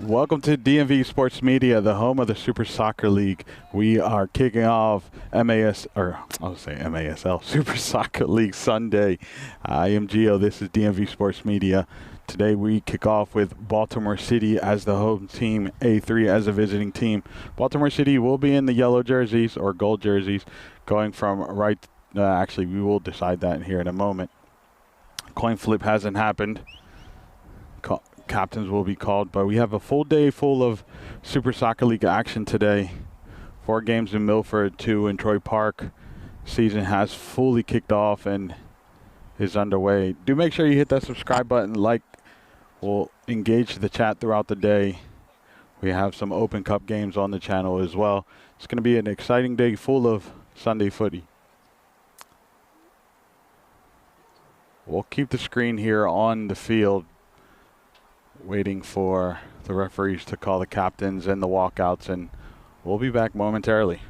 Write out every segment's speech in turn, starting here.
Welcome to DIV Sports Media, the home of the Super Soccer League. We are kicking off MASL, Super Soccer League Sunday. I am Gio. This is DIV Sports Media. Today we kick off with Baltimore City as the home team, A3 as a visiting team. Baltimore City will be in the yellow jerseys or gold jerseys, going from right. Actually, we will decide that here in a moment. Coin flip hasn't happened. Captains will be called, but we have a full day full of Super Soccer League action today. 4 games in Milford, 2 in Troy Park. Season has fully kicked off and is underway. Do make sure you hit that subscribe button. We'll engage the chat throughout the day. We have some Open Cup games on the channel as well. It's going to be an exciting day full of Sunday footy. We'll keep the screen here on the field, waiting for the referees to call the captains and the walkouts, and we'll be back momentarily.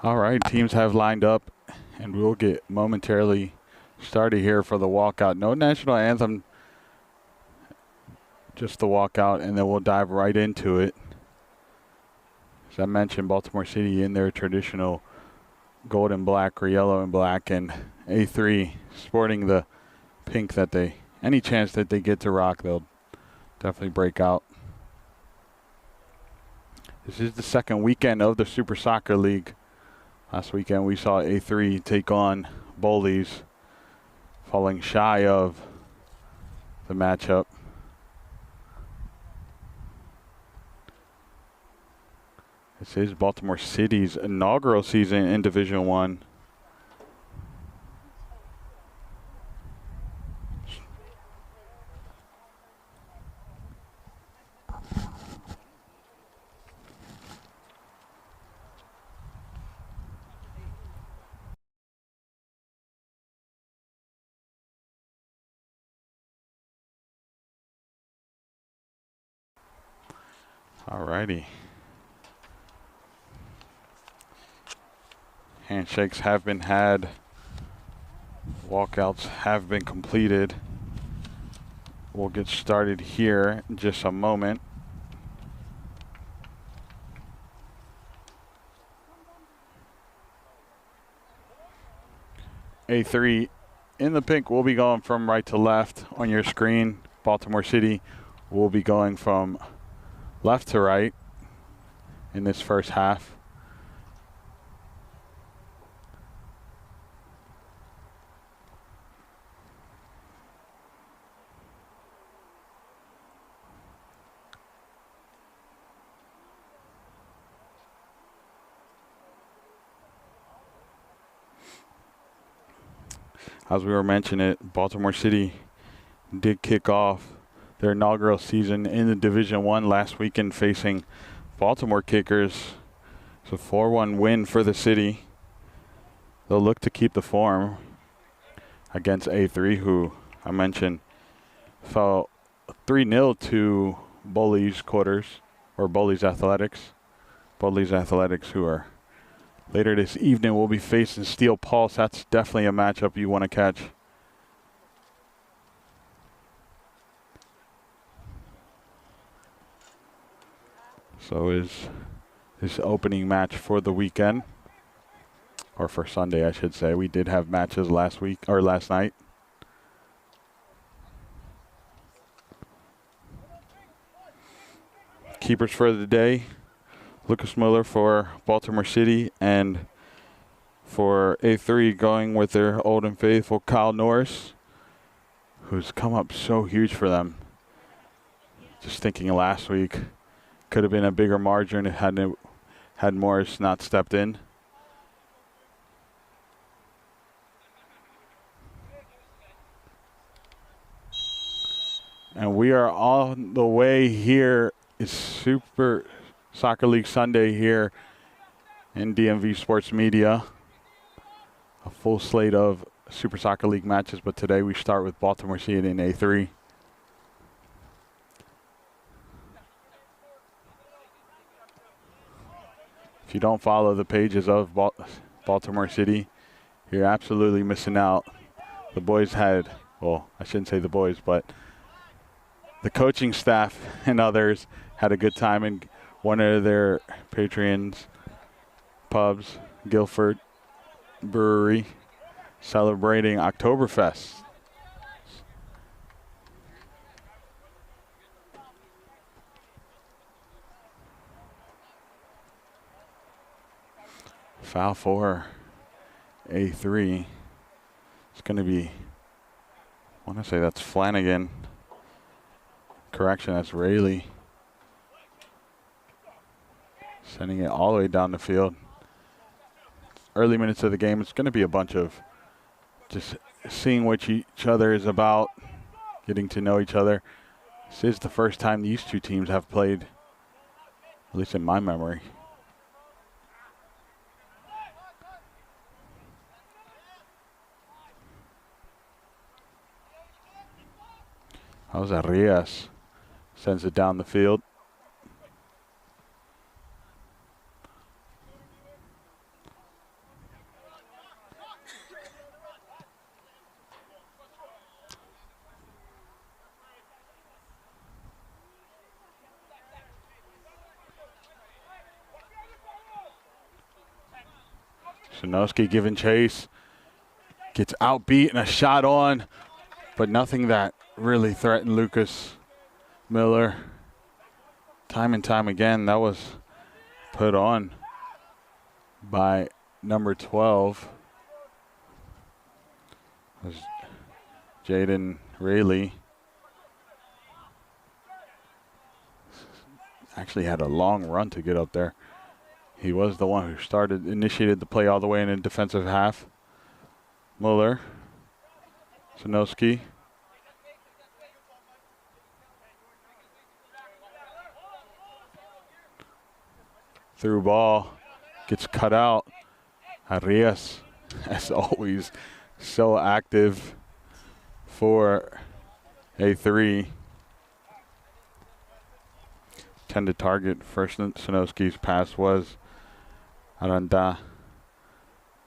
All right, teams have lined up, and we'll get momentarily started here for the walkout. No national anthem, just the walkout, and then we'll dive right into it. As I mentioned, Baltimore City in their traditional gold and black or yellow and black, and A3 sporting the pink that any chance that they get to rock, they'll definitely break out. This is the second weekend of the Super Soccer League. Last weekend we saw A3 take on Bullies, falling shy of the matchup. This is Baltimore City's inaugural season in Division I. Alrighty. Handshakes have been had. Walkouts have been completed. We'll get started here in just a moment. A3 in the pink will be going from right to left on your screen. Baltimore City will be going from left to right in this first half. As we were mentioning it, Baltimore City did kick off their inaugural season in the Division I last weekend facing Baltimore Kickers. It's a 4-1 win for the city. They'll look to keep the form against A3, who I mentioned fell 3-0 to Bullies Quarters, or Bullies Athletics. Bullies Athletics, who are later this evening, will be facing Steel Pulse. That's definitely a matchup you want to catch. So is this opening match for the weekend, or for Sunday, I should say. We did have matches last week, or last night. Keepers for the day: Lucas Miller for Baltimore City, and for A3 going with their old and faithful Kyle Norris, who's come up so huge for them. Just thinking last week, could have been a bigger margin had Morris not stepped in. And we are on the way here. It's Super Soccer League Sunday here in DMV Sports Media. A full slate of Super Soccer League matches, but today we start with Baltimore City in A3. If you don't follow the pages of Baltimore City, you're absolutely missing out. The boys had, well, I shouldn't say the boys, but the coaching staff and others had a good time in one of their patrons' pubs, Guilford Brewery, celebrating Oktoberfest. Foul for A3. It's going to be, I want to say that's Flanagan. Correction, that's Rayleigh. Sending it all the way down the field. Early minutes of the game, it's going to be a bunch of just seeing what each other is about, getting to know each other. This is the first time these two teams have played, at least in my memory. How's Arias? Sends it down the field. Sinowski giving chase. Gets outbeat and a shot on, but nothing that really threatened Lucas Miller. Time and time again, that was put on by number 12. It was Jaden Rayleigh. Actually had a long run to get up there. He was the one who initiated the play all the way in a defensive half. Muller, Sinowski. Through ball, gets cut out. Arias, as always, so active for A3. intended target for Sinowski's pass was Aranda,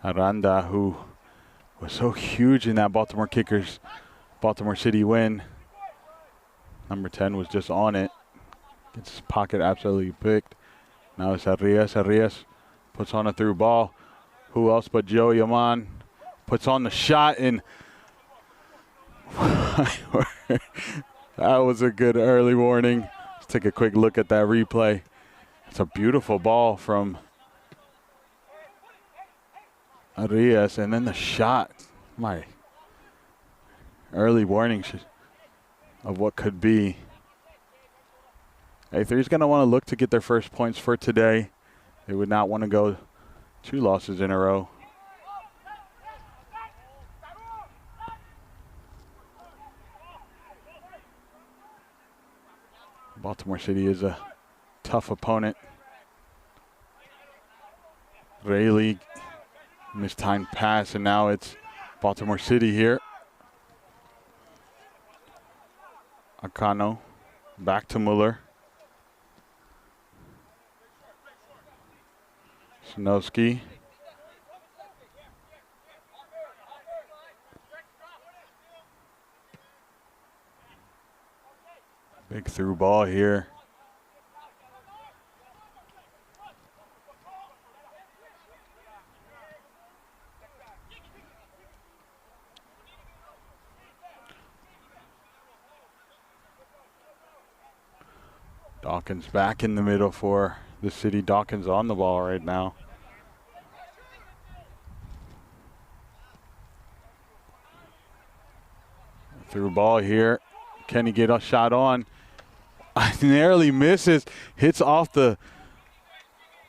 who was so huge in that Baltimore City win. Number 10 was just on it. Gets his pocket absolutely picked. Now it's Arias. Arias puts on a through ball. Who else but Joey Aman puts on the shot, and that was a good early warning. Let's take a quick look at that replay. It's a beautiful ball from Arias, and then the shot. My early warning of what could be. A3 is going to want to look to get their first points for today. They would not want to go 2 losses in a row. Baltimore City is a tough opponent. Rayleigh mistimed pass, and now it's Baltimore City here. Akano back to Muller. Sinowski. Big through ball here. Dawkins back in the middle for the City. Dawkins on the ball right now. Through ball here. Can he get a shot on? Narrowly misses. Hits off the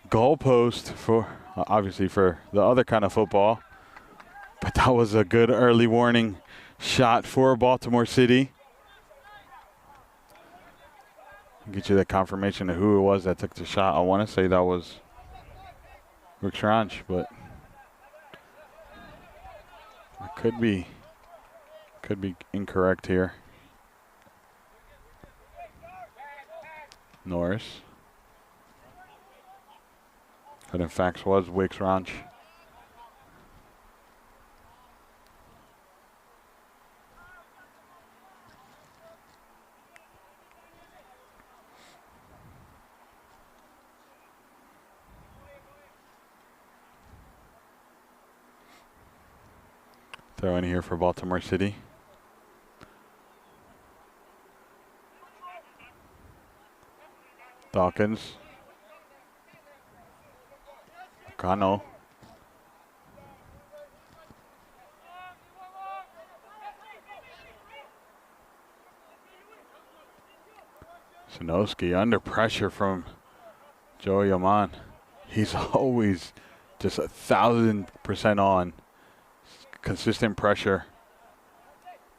goalpost for, obviously for the other kind of football. But that was a good early warning shot for Baltimore City. I'll get you that confirmation of who it was that took the shot. I want to say that was Rick Ranch, but it could be incorrect here. Norris. But in fact was Wicks Ranch. Throw in here for Baltimore City. Dawkins. Cano. Sinowski under pressure from Joey Aman. He's always just 1,000% on. Consistent pressure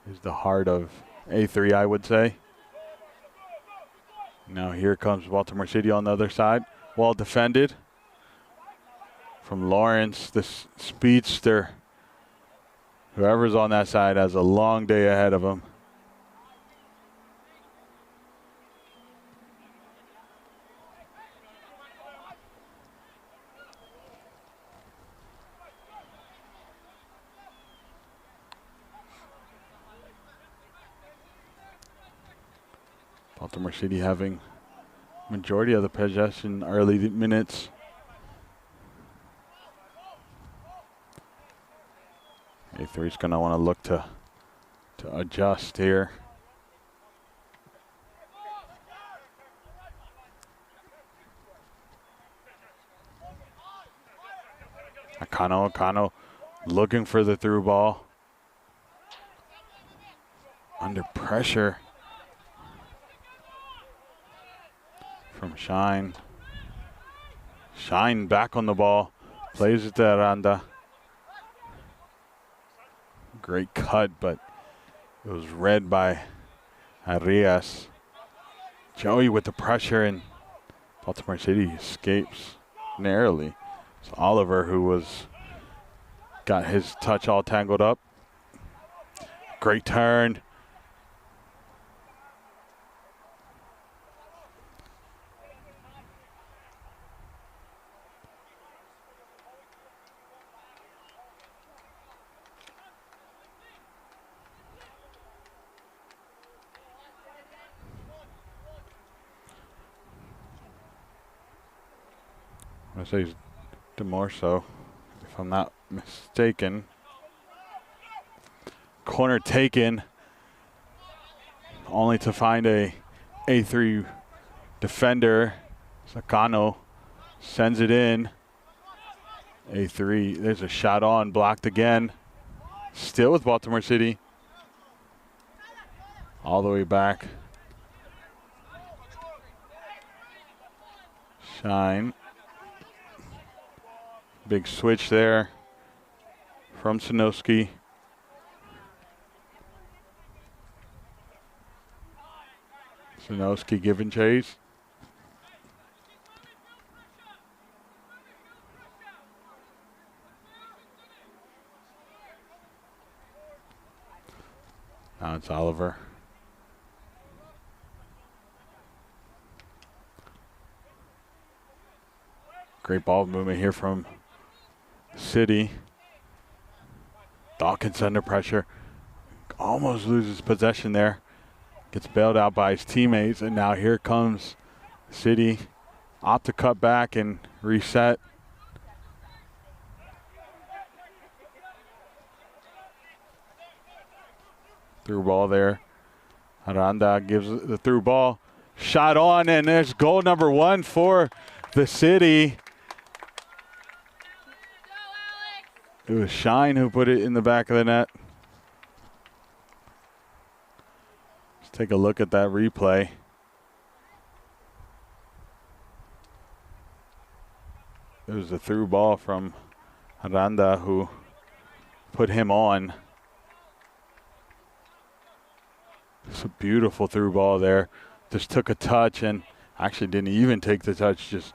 is the heart of A3, I would say. Now here comes Baltimore City on the other side. Well defended from Lawrence, the speedster. Whoever's on that side has a long day ahead of him. Baltimore City having majority of the possession early minutes. A3 is going to want to look to adjust here. Akano looking for the through ball. Under pressure from Shine. Shine back on the ball. Plays it to Aranda. Great cut, but it was read by Arias. Joey with the pressure, and Baltimore City escapes narrowly. It's Oliver who got his touch all tangled up. Great turn. I say he's DeMorso, if I'm not mistaken. Corner taken, only to find a A3 defender. Sakano sends it in. A3, there's a shot on, blocked again. Still with Baltimore City. All the way back. Shine. Big switch there from Sinowski. Sinowski giving chase. Now it's Oliver. Great ball movement here from City. Dawkins under pressure. Almost loses possession there. Gets bailed out by his teammates, and now here comes City. Opt to cut back and reset. Through ball there. Aranda gives the through ball. Shot on, and there's goal number 1 for the City. It was Shine who put it in the back of the net. Let's take a look at that replay. It was a through ball from Aranda who put him on. It's a beautiful through ball there. Just took a touch and actually didn't even take the touch, just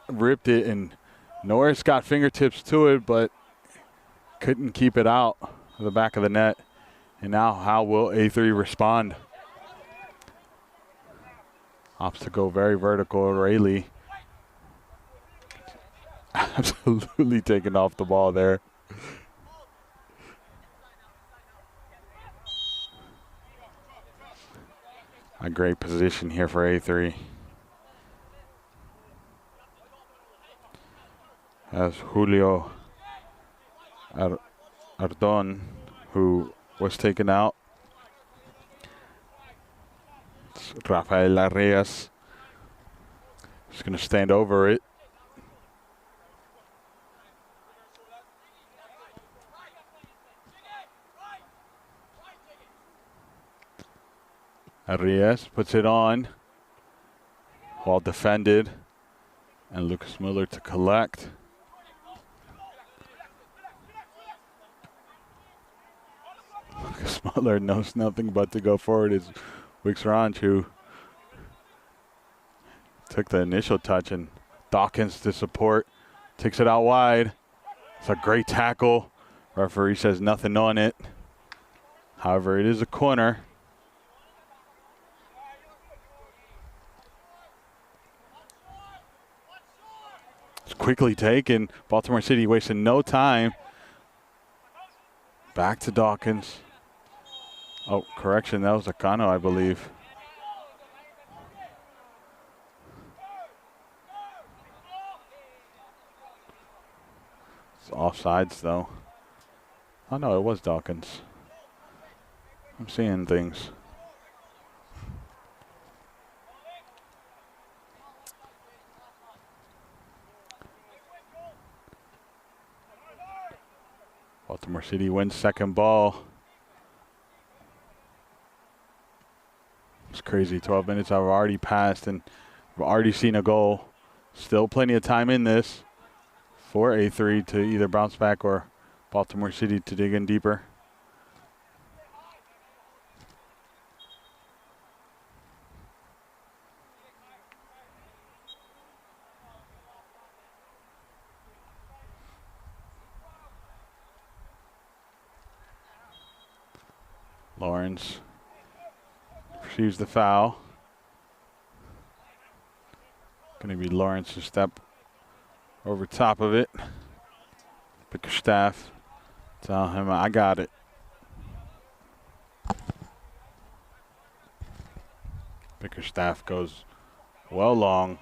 ripped it, and Norris got fingertips to it, but couldn't keep it out of the back of the net. And now how will A3 respond? Opts to go very vertical. Rayleigh absolutely taking off the ball there. A great position here for A3. As Julio Ardon, who was taken out. It's Rafael Arias. Just going to stand over it. Arias puts it on. Well defended. And Lucas Miller to collect. Lucas Miller knows nothing but to go forward. It's Wixranch who took the initial touch, and Dawkins to support. Takes it out wide. It's a great tackle. Referee says nothing on it. However, it is a corner. It's quickly taken. Baltimore City wasting no time. Back to Dawkins. Oh, correction, that was Akano, I believe. It's offsides, though. Oh, no, it was Dawkins. I'm seeing things. Baltimore City wins second ball. It's crazy. 12 minutes have already passed, and we've already seen a goal. Still plenty of time in this for A3 to either bounce back or Baltimore City to dig in deeper. Lawrence receives the foul. Going to be Lawrence to step over top of it. Bickerstaff tell him, I got it. Bickerstaff goes well long.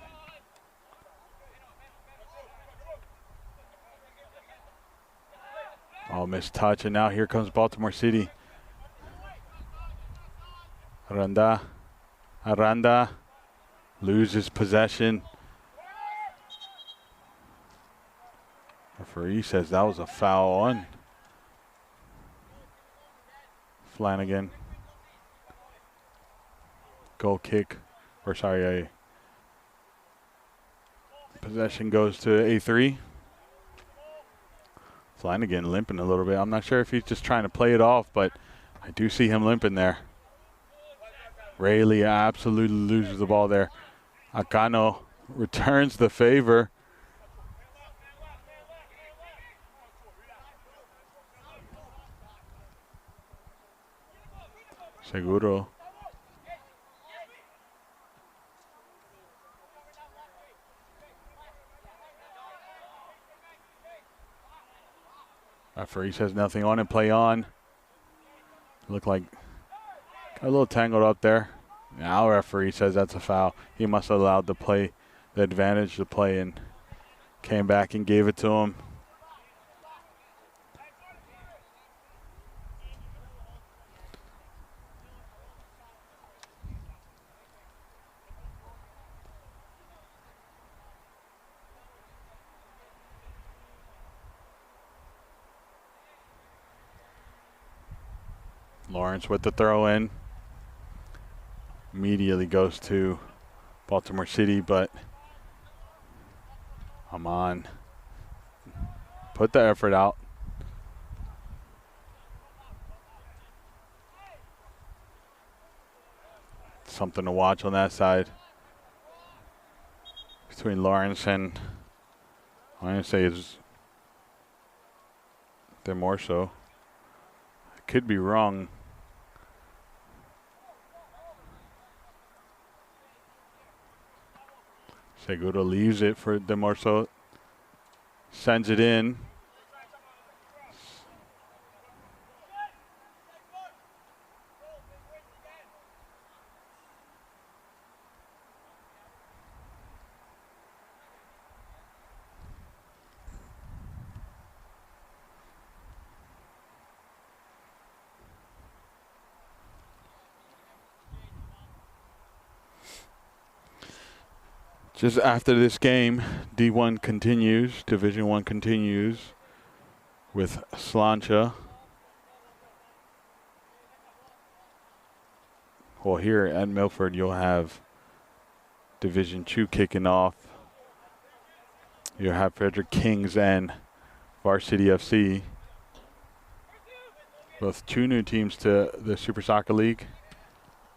Oh, missed touch, and now here comes Baltimore City. Aranda loses possession. Referee says that was a foul on Flanagan. Goal kick, or sorry, possession goes to A3. Flanagan limping a little bit. I'm not sure if he's just trying to play it off, but I do see him limping there. Rayleigh absolutely loses the ball there. Akano returns the favor. Seguro. Referee says nothing on it, play on. Look like got a little tangled up there. Now referee says that's a foul. He must have allowed the advantage to play, and came back and gave it to him. Lawrence with the throw in. Immediately goes to Baltimore City, but Amon put the effort out. Something to watch on that side between Lawrence and, I'm going to say it's they're more so. I could be wrong. Seguro leaves it for Demorso, sends it in. Just after this game, D1 continues, Division 1 continues with Slancha. Well, here at Milford, you'll have Division 2 kicking off. You'll have Frederick Kings and Varsity FC. Both two new teams to the Super Soccer League.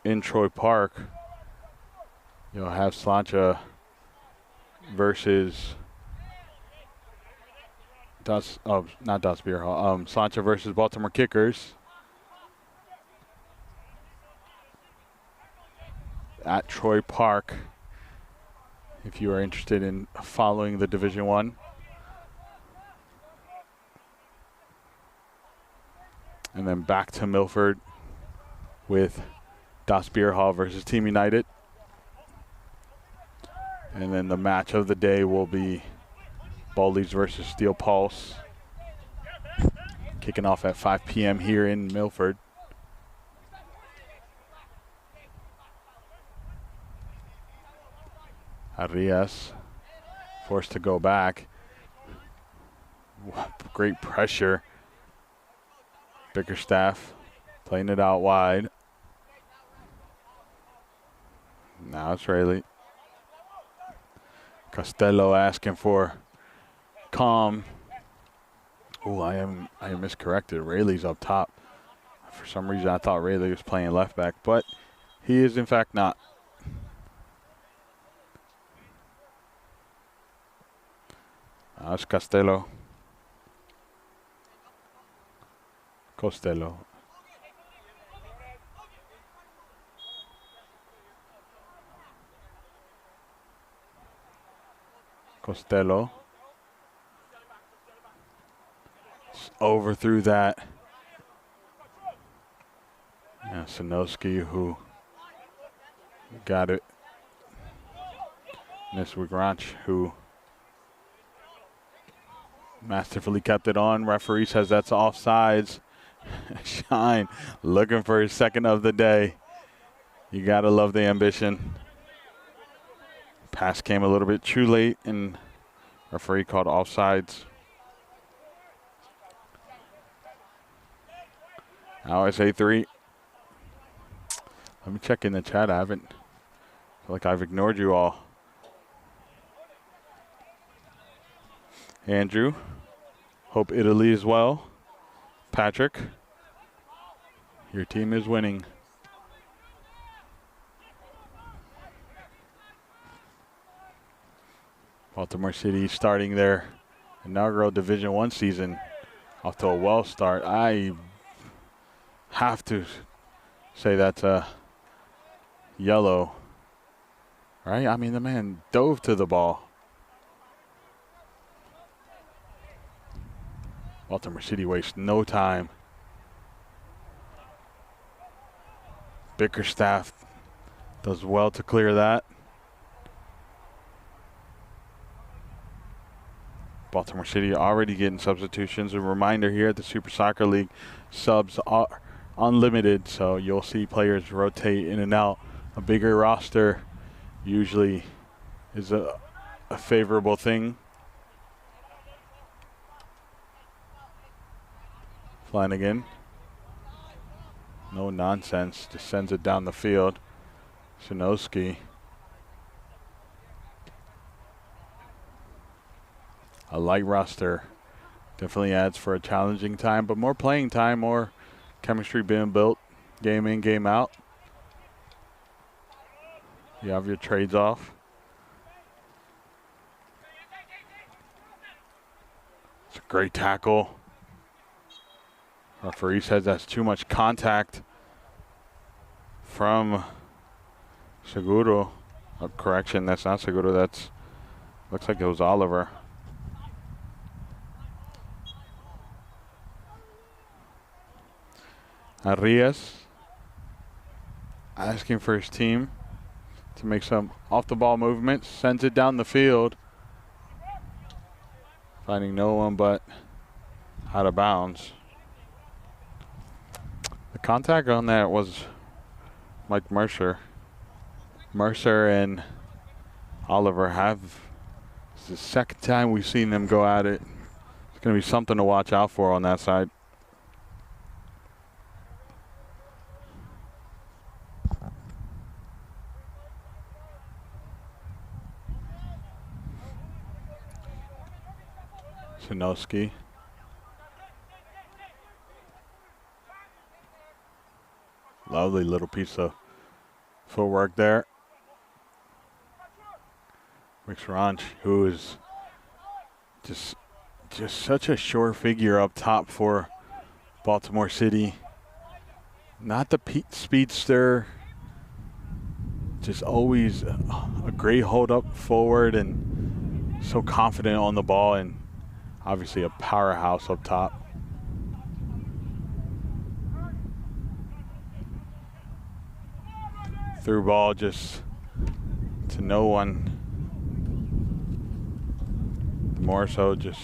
In Troy Park, you'll have Slancha versus Slancha versus Baltimore Kickers at Troy Park, if you are interested in following the Division 1. And then back to Milford with Das Beer Hall versus Team United. And then the match of the day will be Bowleys versus Steel Pulse, kicking off at 5 p.m. here in Milford. Arias forced to go back. Great pressure. Bickerstaff playing it out wide. Now it's Rayleigh. Costello asking for calm. Oh, I am miscorrected. Rayleigh's up top. For some reason, I thought Rayleigh was playing left back, but he is in fact not. That's Costello. Costello. Costello. Overthrew that. Yeah, Sinowski who got it. Miss Wigranch who Masterfully kept it on. Referee says that's offsides. Shine looking for his second of the day. You got to love the ambition. Pass came a little bit too late, and referee called offsides. Now it's A3. Let me check in the chat. I feel like I've ignored you all. Andrew, hope Italy is well. Patrick, your team is winning. Baltimore City starting their inaugural Division I season off to a well start. I have to say that's a yellow, right? I mean, the man dove to the ball. Baltimore City wastes no time. Bickerstaff does well to clear that. Baltimore City already getting substitutions. A reminder here at the Super Soccer League, subs are unlimited, so you'll see players rotate in and out. A bigger roster usually is a favorable thing. Flanagan, no nonsense, just sends it down the field. Shinovsky. A light roster definitely adds for a challenging time, but more playing time, more chemistry being built, game in, game out. You have your trades off. It's a great tackle. Referee says that's too much contact from Seguro. Oh, correction, that's not Seguro, that's, looks like it was Oliver. Arias asking for his team to make some off-the-ball movements, sends it down the field. Finding no one but out of bounds. The contact on that was Mike Mercer. Mercer and Oliver have, it's the second time we've seen them go at it. It's going to be something to watch out for on that side. Shinovsky. Lovely little piece of footwork there. Mixranch, who is just such a sure figure up top for Baltimore City. Not the speedster, just always a great hold up forward and so confident on the ball, and obviously a powerhouse up top. Through ball just to no one. More so just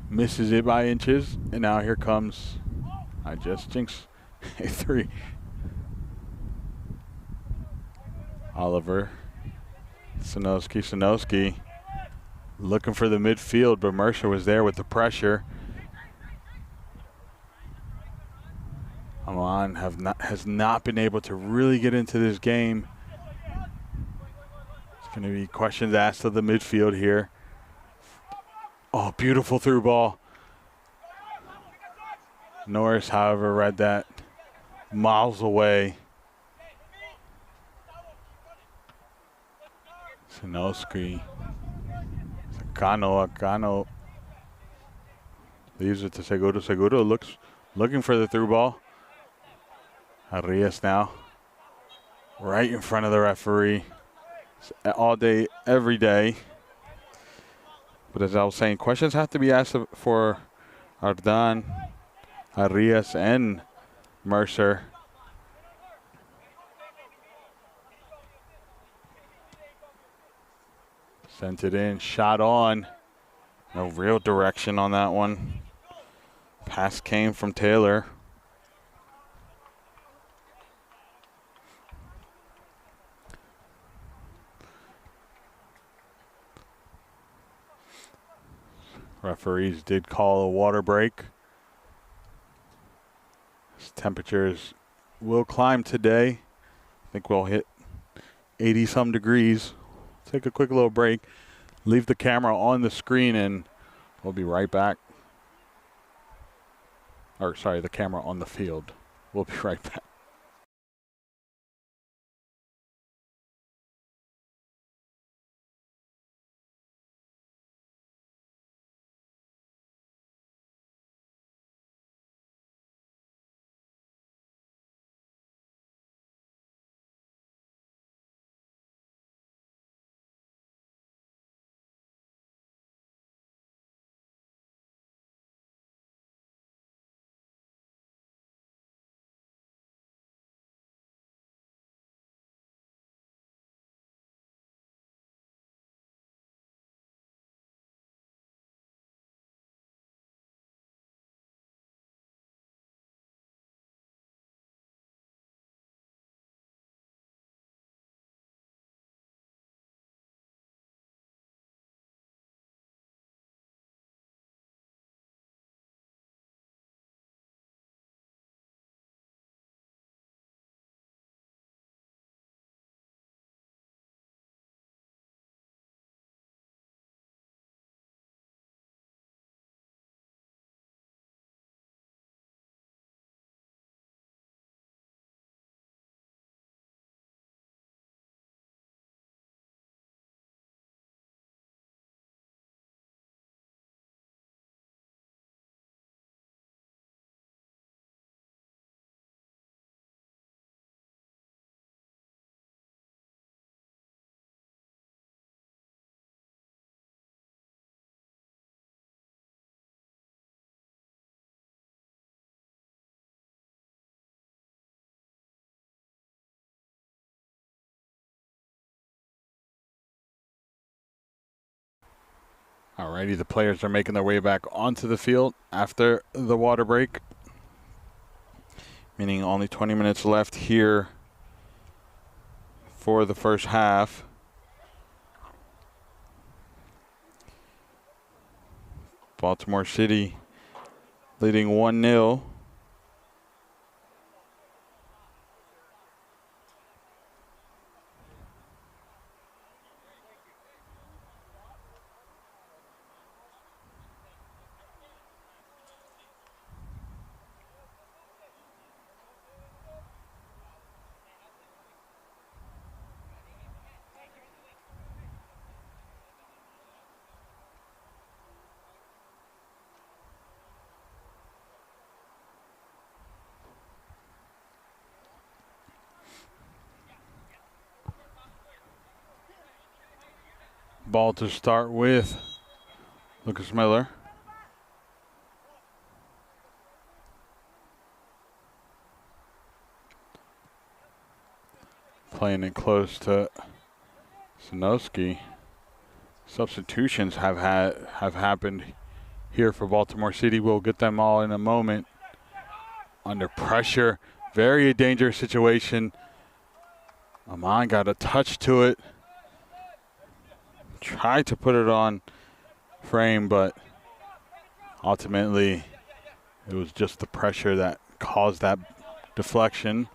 misses it by inches, and now here comes, I just jinxed, A3. Oliver, Shinovsky looking for the midfield, but Mercer was there with the pressure. Amman has not been able to really get into this game. It's going to be questions asked of the midfield here. Oh, beautiful through ball. Norris, however, read that miles away. Shinovsky. Akano leaves it to Seguro. Seguro looking for the through ball. Arias now right in front of the referee. All day, every day. But as I was saying, questions have to be asked for Ardan, Arias, and Mercer. Sent it in, shot on. No real direction on that one. Pass came from Taylor. Referees did call a water break. Temperatures will climb today. I think we'll hit 80-some degrees. Take a quick little break. Leave the camera on the screen and we'll be right back. Or sorry, the camera on the field. We'll be right back. Alrighty, the players are making their way back onto the field after the water break. Meaning only 20 minutes left here for the first half. Baltimore City leading 1-0. Ball to start with Lucas Miller. Playing it close to Sinowski. Substitutions have happened here for Baltimore City. We'll get them all in a moment. Under pressure, very dangerous situation. Amon got a touch to it. Tried to put it on frame, but ultimately it was just the pressure that caused that deflection.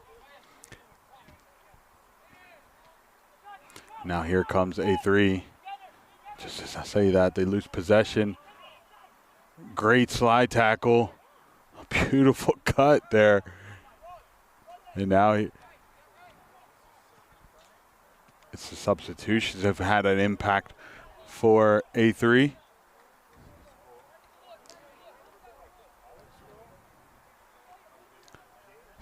Now here comes A3. Just as I say that, they lose possession. Great slide tackle. A beautiful cut there. And now it's the substitutions have had an impact for A3.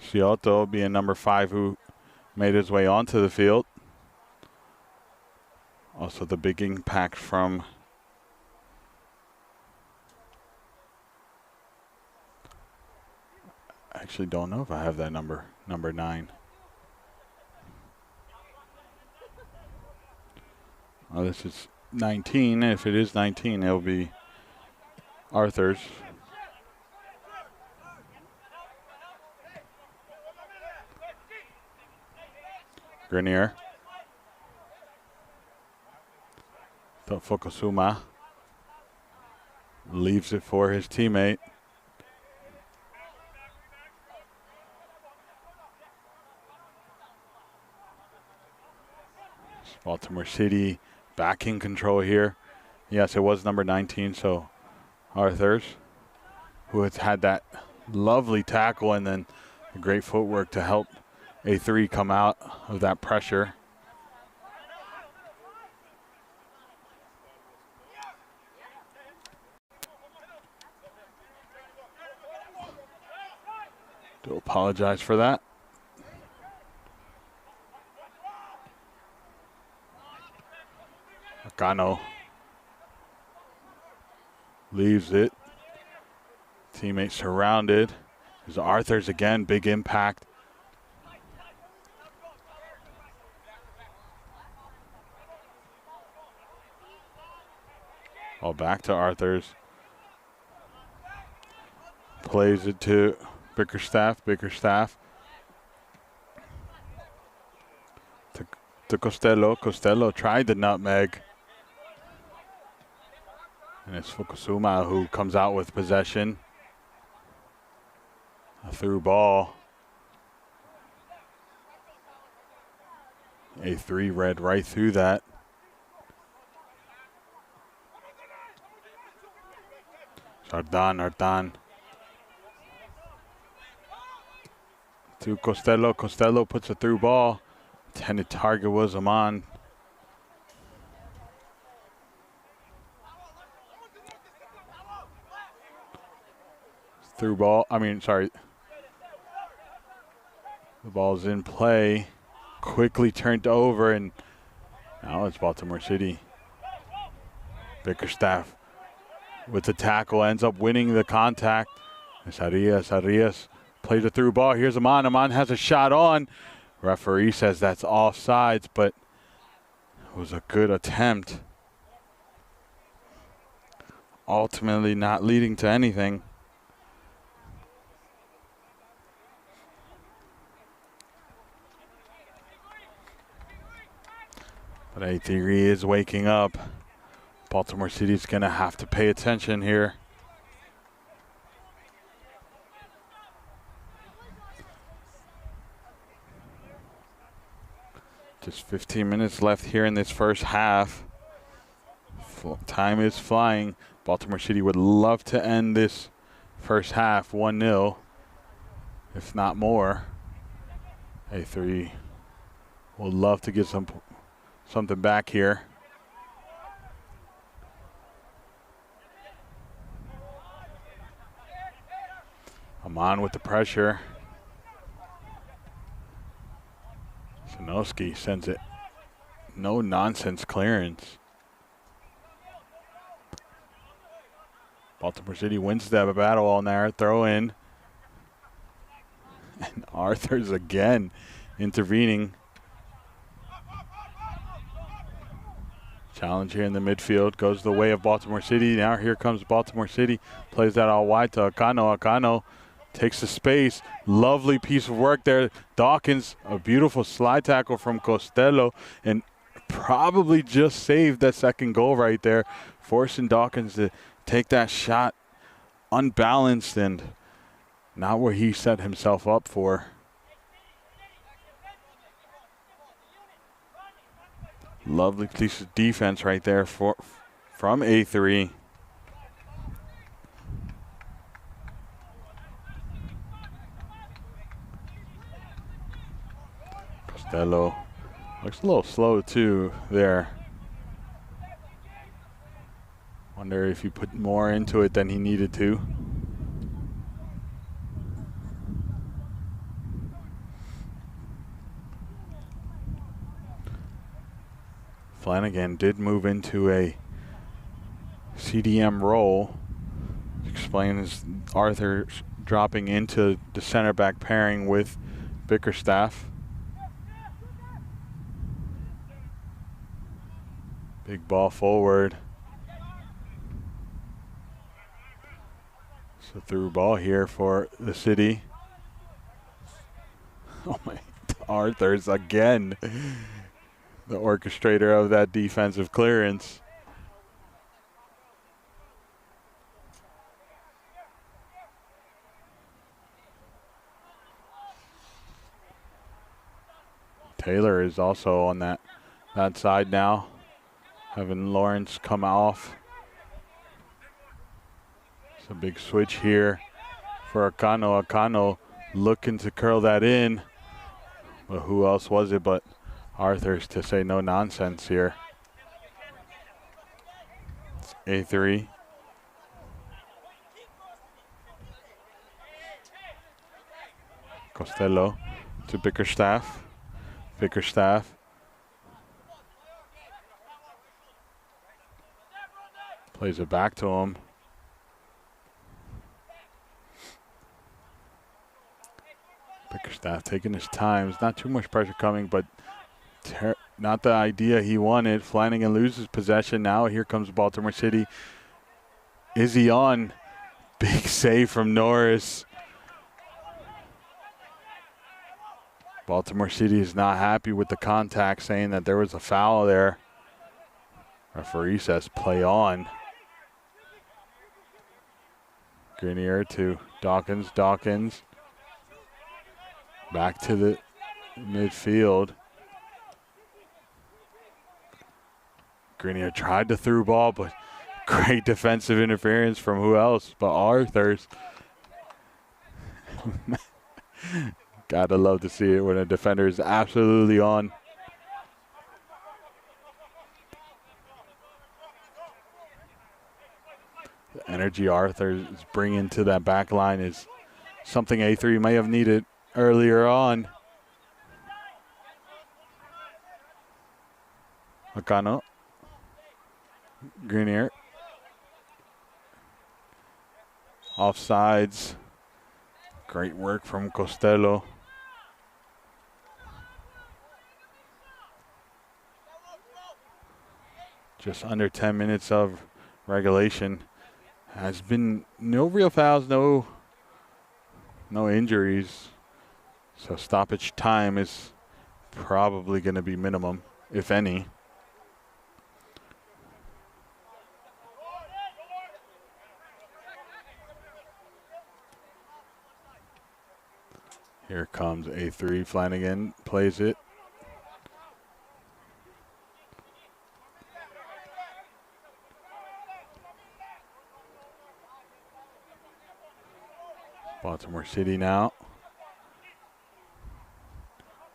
Sciotto being number 5 who made his way onto the field. Also the big impact from I actually don't know if I have that number 9. Oh, this is 19. If it is 19, it'll be Arthurs. Grenier. To Fukusuma. Leaves it for his teammate. Baltimore City back in control here. Yes, it was number 19, so Arthurs, who has had that lovely tackle and then great footwork to help A3 come out of that pressure. Do apologize for that. Akano leaves it. Teammates surrounded. There's Arthurs again, big impact. All back to Arthurs. Plays it to Bickerstaff. Bickerstaff to Costello. Costello tried the nutmeg. And it's Fukusuma who comes out with possession. A through ball. A3 read right through that. Ardan. To Costello. Costello puts a through ball. Intended target was Aman. Through ball. The ball's in play. Quickly turned over, and now it's Baltimore City. Bickerstaff with the tackle ends up winning the contact. It's Arias plays a through ball. Here's Aman. Aman has a shot on. Referee says that's offsides, but it was a good attempt. Ultimately not leading to anything. But A3 is waking up. Baltimore City's gonna have to pay attention here. Just 15 minutes left here in this first half. Time is flying. Baltimore City would love to end this first half 1-0, if not more. A3 will love to get something back here. Aman with the pressure. Sanoski sends it. No nonsense clearance. Baltimore City wins the battle on there. Throw in. And Arthurs again intervening. Challenge here in the midfield goes the way of Baltimore City. Now here comes Baltimore City. Plays that all wide to Akano. Akano takes the space. Lovely piece of work there. Dawkins, a beautiful slide tackle from Costello, and probably just saved that second goal right there, forcing Dawkins to take that shot unbalanced and not where he set himself up for. Lovely piece of defense right there from A3. Costello looks a little slow too there. Wonder if he put more into it than he needed to. Flanagan did move into a CDM role. Explains Arthur dropping into the center back pairing with Bickerstaff. Big ball forward. It's a through ball here for the city. Oh my, Arthurs again. The orchestrator of that defensive clearance. Taylor is also on that side now, having Lawrence come off. It's a big switch here for Akano. Akano looking to curl that in, but who else was it but Arthurs to say no nonsense here. It's A3. Costello to Bickerstaff. Bickerstaff plays it back to him. Bickerstaff taking his time. There's not too much pressure coming, but not the idea he wanted. Flanagan loses possession now. Here comes Baltimore City. Is he on? Big save from Norris. Baltimore City is not happy with the contact, saying that there was a foul there. Referee says play on. Grenier to Dawkins. Dawkins back to the midfield. Grenier tried the through ball, but great defensive interference from who else but Arthurs. Gotta love to see it when a defender is absolutely on. The energy Arthur is bringing to that back line is something A3 may have needed earlier on. Akano. Grenier. Offsides. Great work from Costello. Just under 10 minutes of regulation. Has been no real fouls, no injuries. So stoppage time is probably going to be minimum, if any. Here comes A3. Flanagan plays it. Baltimore City now.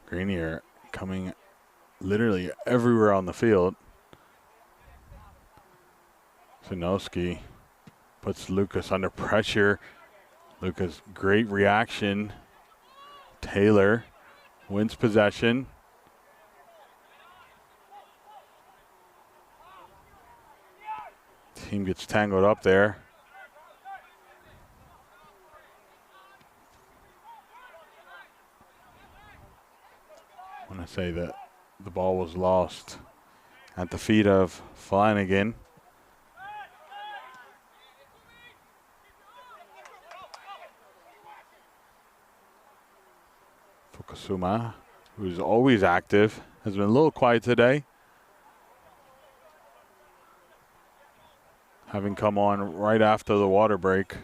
Grenier coming literally everywhere on the field. Sinowski puts Lucas under pressure. Lucas, great reaction. Taylor wins possession. Team gets tangled up there. I want to say that the ball was lost at the feet of Flanagan. Fukusuma, who's always active, has been a little quiet today, having come on right after the water break.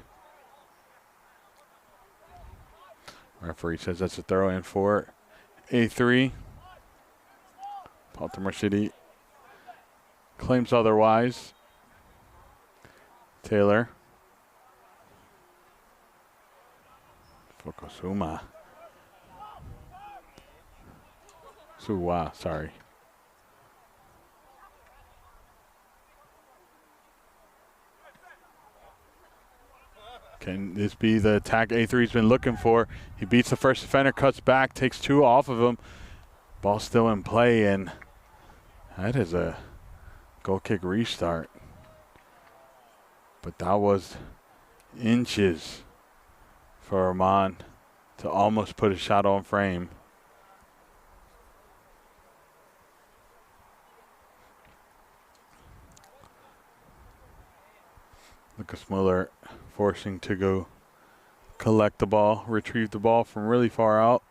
Referee says that's a throw in for A3. Baltimore City claims otherwise. Taylor. Fukusuma. Suwa, sorry. Can this be the attack A3's been looking for? He beats the first defender, cuts back, takes two off of him. Ball still in play, and that is a goal kick restart. But that was inches for Armand to almost put a shot on frame. Lucas Muller forcing to go collect the ball, retrieve the ball from really far out.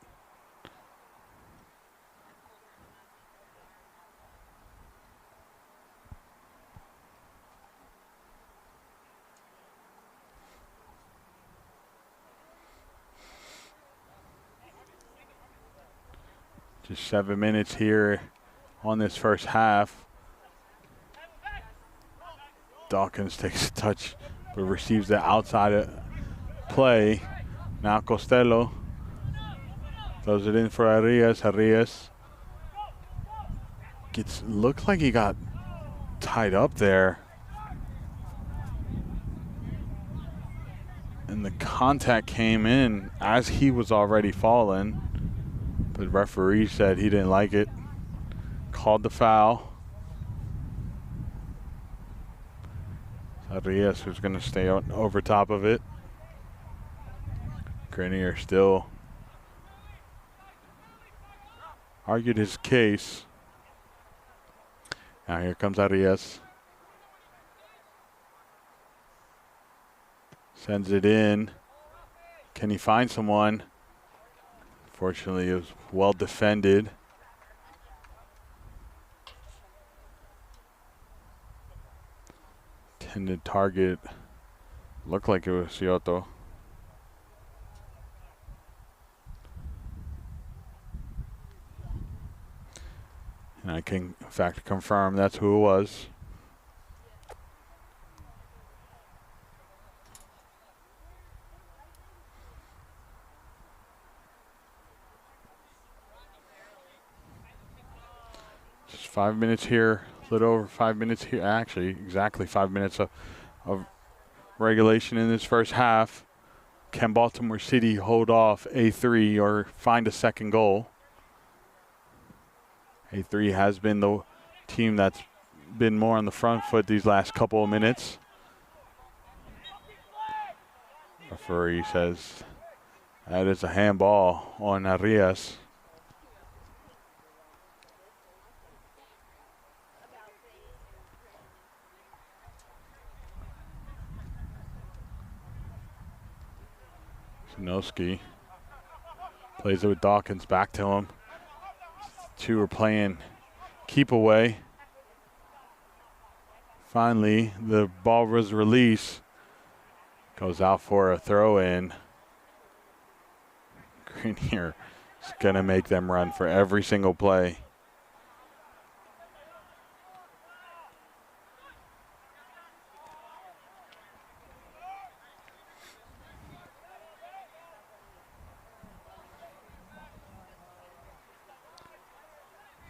Just 7 minutes here on this first half. Dawkins takes a touch, but receives the outside play. Now Costello throws it in for Arias. Arias looked like he got tied up there. And the contact came in as he was already falling. But the referee said he didn't like it. Called the foul. Arias who's going to stay over top of it. Grenier still argued his case. Now here comes Arias. Sends it in. Can he find someone? Fortunately, it was well defended. Intended target looked like it was Scioto. And I can, in fact, confirm that's who it was. Just 5 minutes here, a little over 5 minutes here. Actually, exactly 5 minutes of regulation in this first half. Can Baltimore City hold off A3 or find a second goal? A3 has been the team that's been more on the front foot these last couple of minutes. Referee says that is a handball on Arias. Sinowski plays it with Dawkins, back to him. Two are playing keep away. Finally, the ball was released. Goes out for a throw in. Grenier is going to make them run for every single play.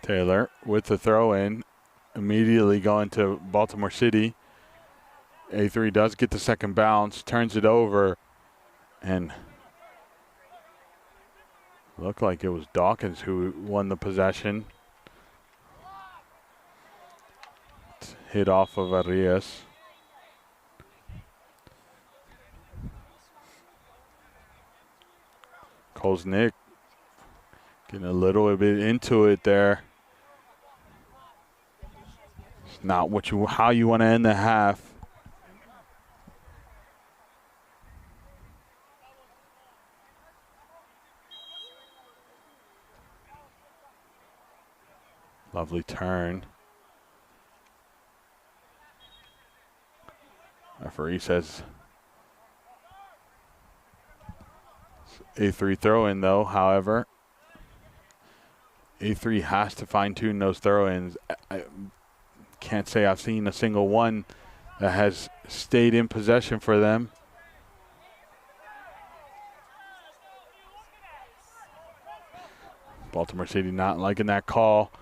Taylor with the throw in, immediately going to Baltimore City. A3 does get the second bounce, turns it over, and looked like it was Dawkins who won the possession. Hit off of Arias. Koznick getting a little bit into it there. It's not how you want to end the half. Lovely turn. Referee says A3 throw in though, however. A3 has to fine tune those throw ins. I can't say I've seen a single one that has stayed in possession for them. Baltimore City not liking that call.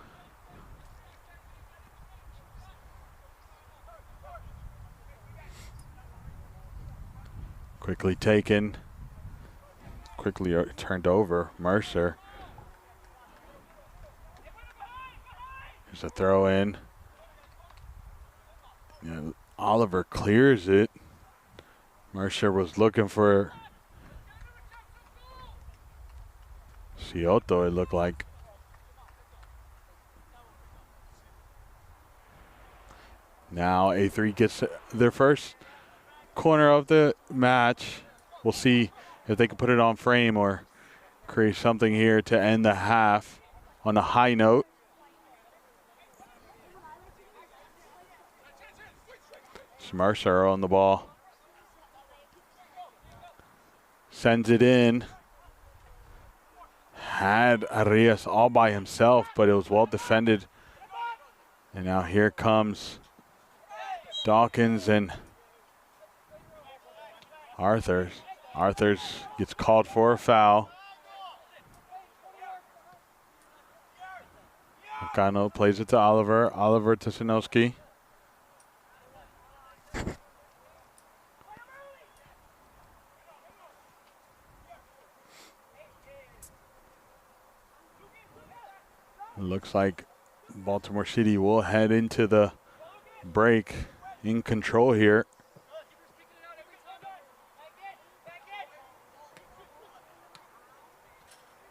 Quickly taken. Quickly turned over. Mercer. Here's a throw in. And Oliver clears it. Mercer was looking for Scioto, it looked like. Now A3 gets their first corner of the match. We'll see if they can put it on frame or create something here to end the half on a high note. It's Mercer on the ball. Sends it in. Had Arias all by himself, but it was well defended. And now here comes Dawkins and Arthurs. Arthurs gets called for a foul. Nakano plays it to Oliver. Oliver to Sinowski. It looks like Baltimore City will head into the break in control here.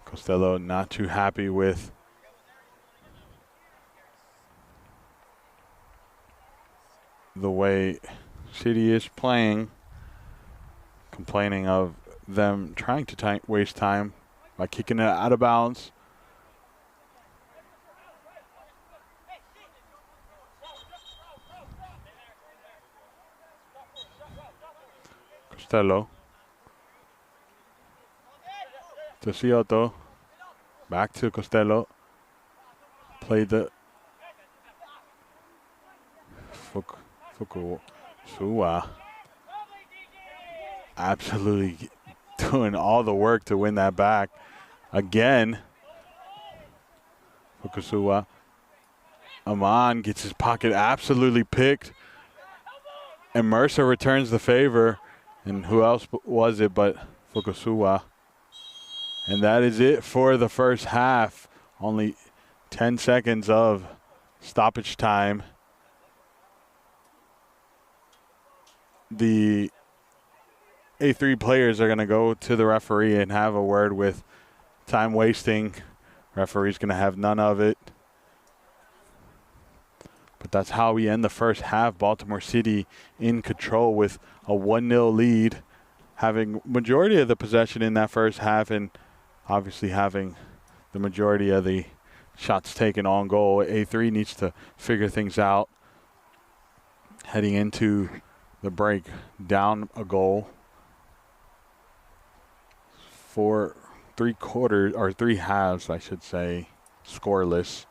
Costello not too happy with the way City is playing, complaining of them trying to waste time by kicking it out of bounds. Costello to Cioto, back to Costello, played the Fukusua, absolutely doing all the work to win that back. Again, Fukusua, Aman gets his pocket absolutely picked, and Mercer returns the favor. And who else was it but Fukusua? And that is it for the first half. Only 10 seconds of stoppage time. The A3 players are going to go to the referee and have a word with time wasting. Referee's going to have none of it. But that's how we end the first half. Baltimore City in control with a 1-0 lead, having majority of the possession in that first half and obviously having the majority of the shots taken on goal. A3 needs to figure things out heading into the break, down a goal for 3 halves, I should say, scoreless.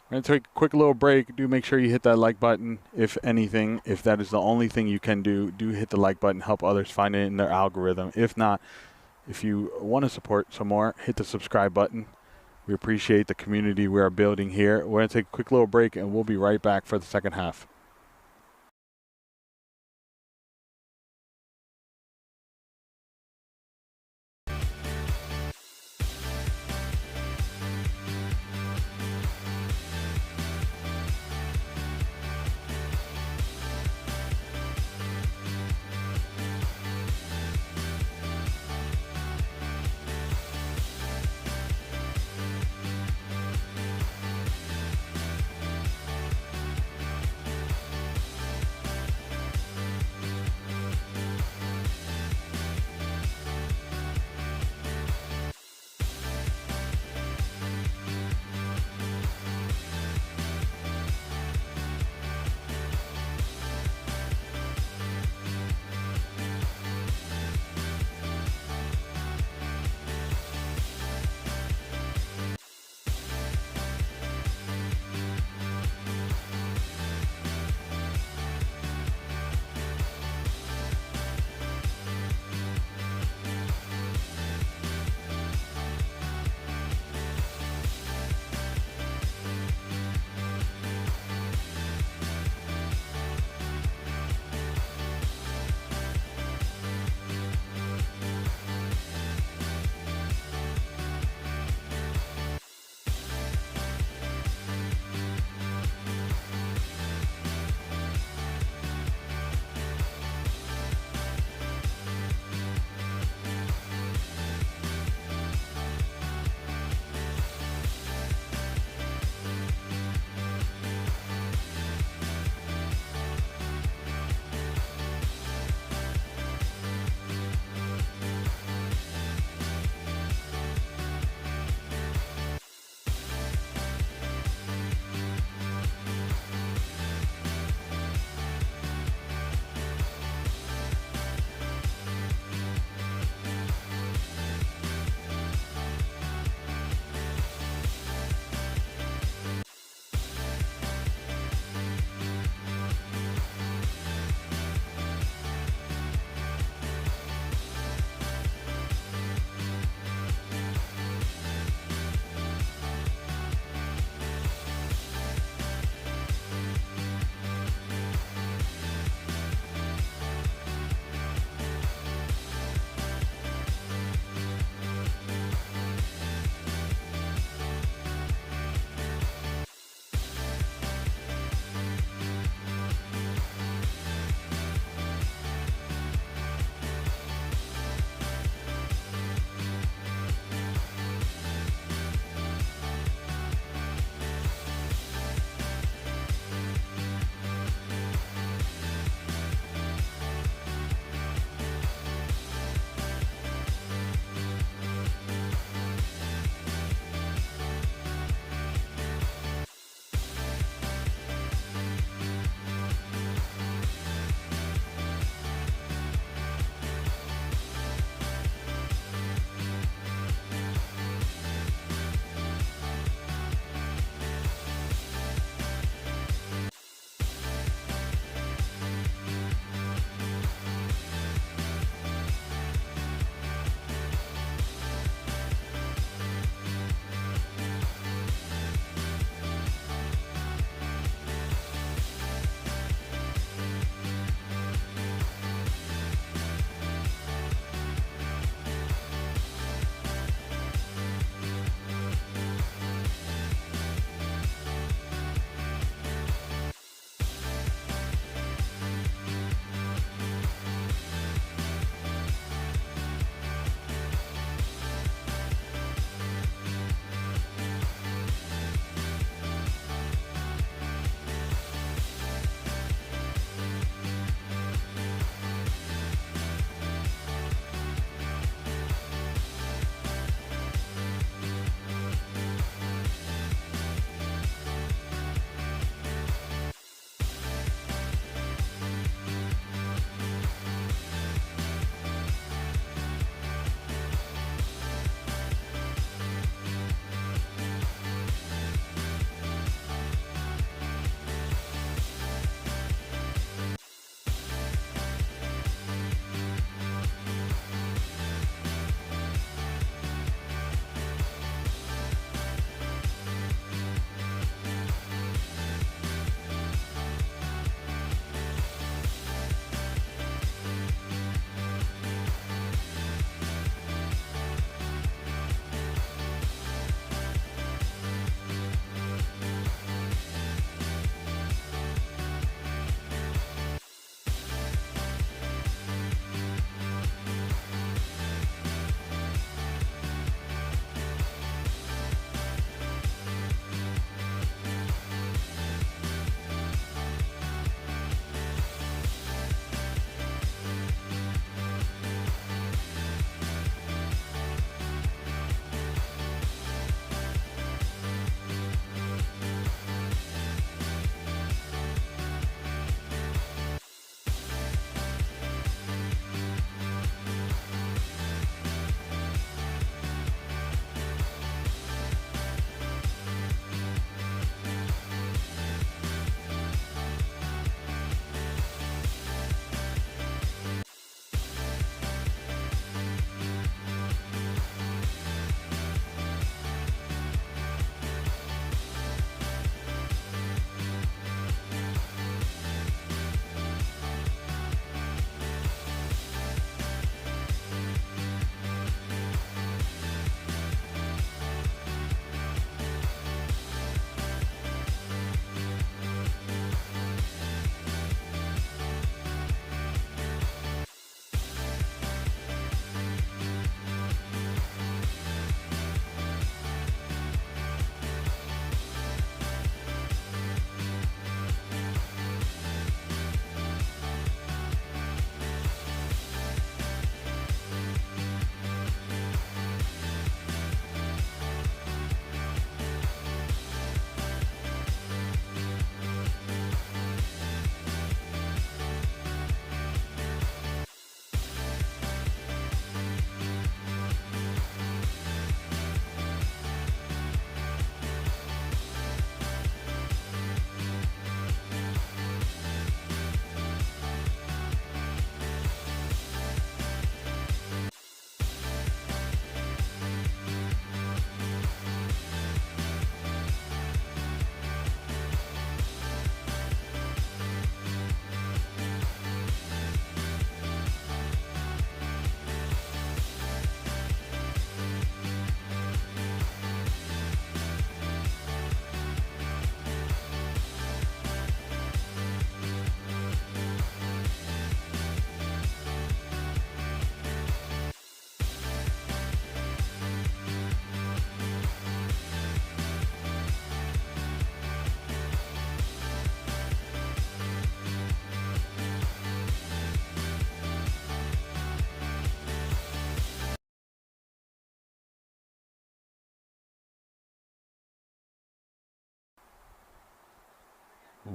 We're going to take a quick little break. Do make sure you hit that like button. If anything, if that is the only thing you can do hit the like button. Help others find it in their algorithm. If not, if you want to support some more, hit the subscribe button. We appreciate the community we are building here. We're going to take a quick little break, and we'll be right back for the second half.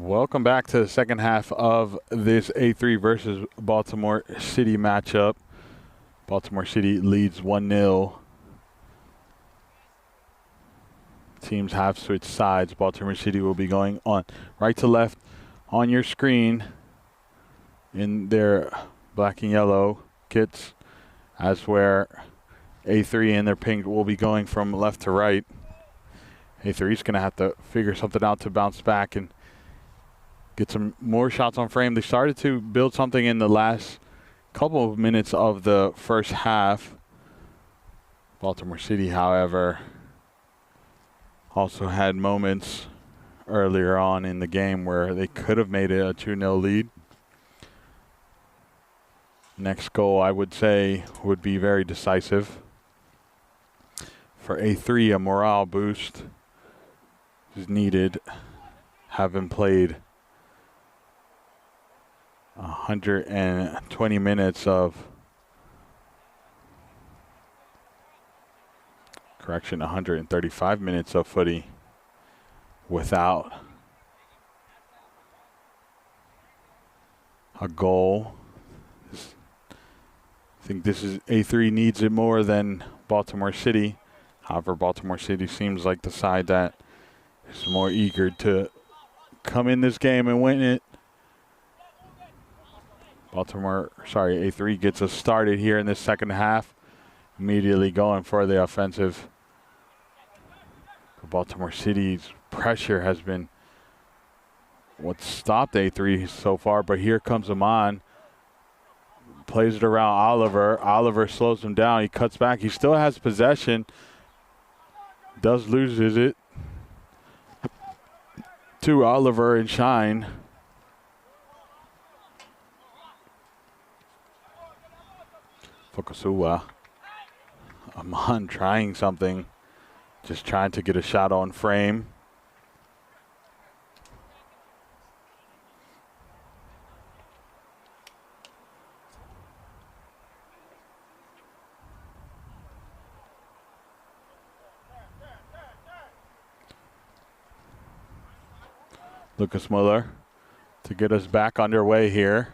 Welcome back to the second half of this A3 versus Baltimore City matchup. Baltimore City leads 1-0. Teams have switched sides. Baltimore City will be going on right to left on your screen in their black and yellow kits, as where A3 in their pink will be going from left to right. A3 is going to have to figure something out to bounce back and get some more shots on frame. They started to build something in the last couple of minutes of the first half. Baltimore City, however, also had moments earlier on in the game where they could have made it a 2-0 lead. Next goal, I would say, would be very decisive. For A3, a morale boost is needed, having played 120 minutes of, 135 minutes of footy without a goal. I think this is A3 needs it more than Baltimore City. However, Baltimore City seems like the side that is more eager to come in this game and win it. A3 gets us started here in this second half, immediately going for the offensive. Baltimore City's pressure has been what stopped A3 so far, but here comes Amon. Plays it around Oliver. Oliver slows him down. He cuts back. He still has possession. Loses it to Oliver and Shine. Fukusuwa. Amon trying something. Just trying to get a shot on frame. Lucas Muller to get us back underway here.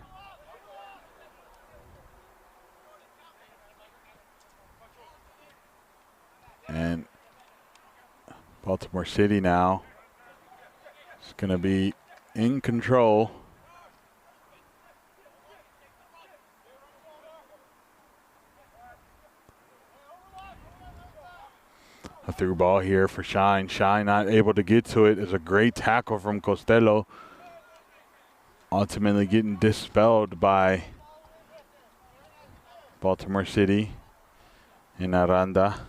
And Baltimore City now is going to be in control. A through ball here for Shine. Shine not able to get to it. Is a great tackle from Costello. Ultimately getting dispelled by Baltimore City in Aranda.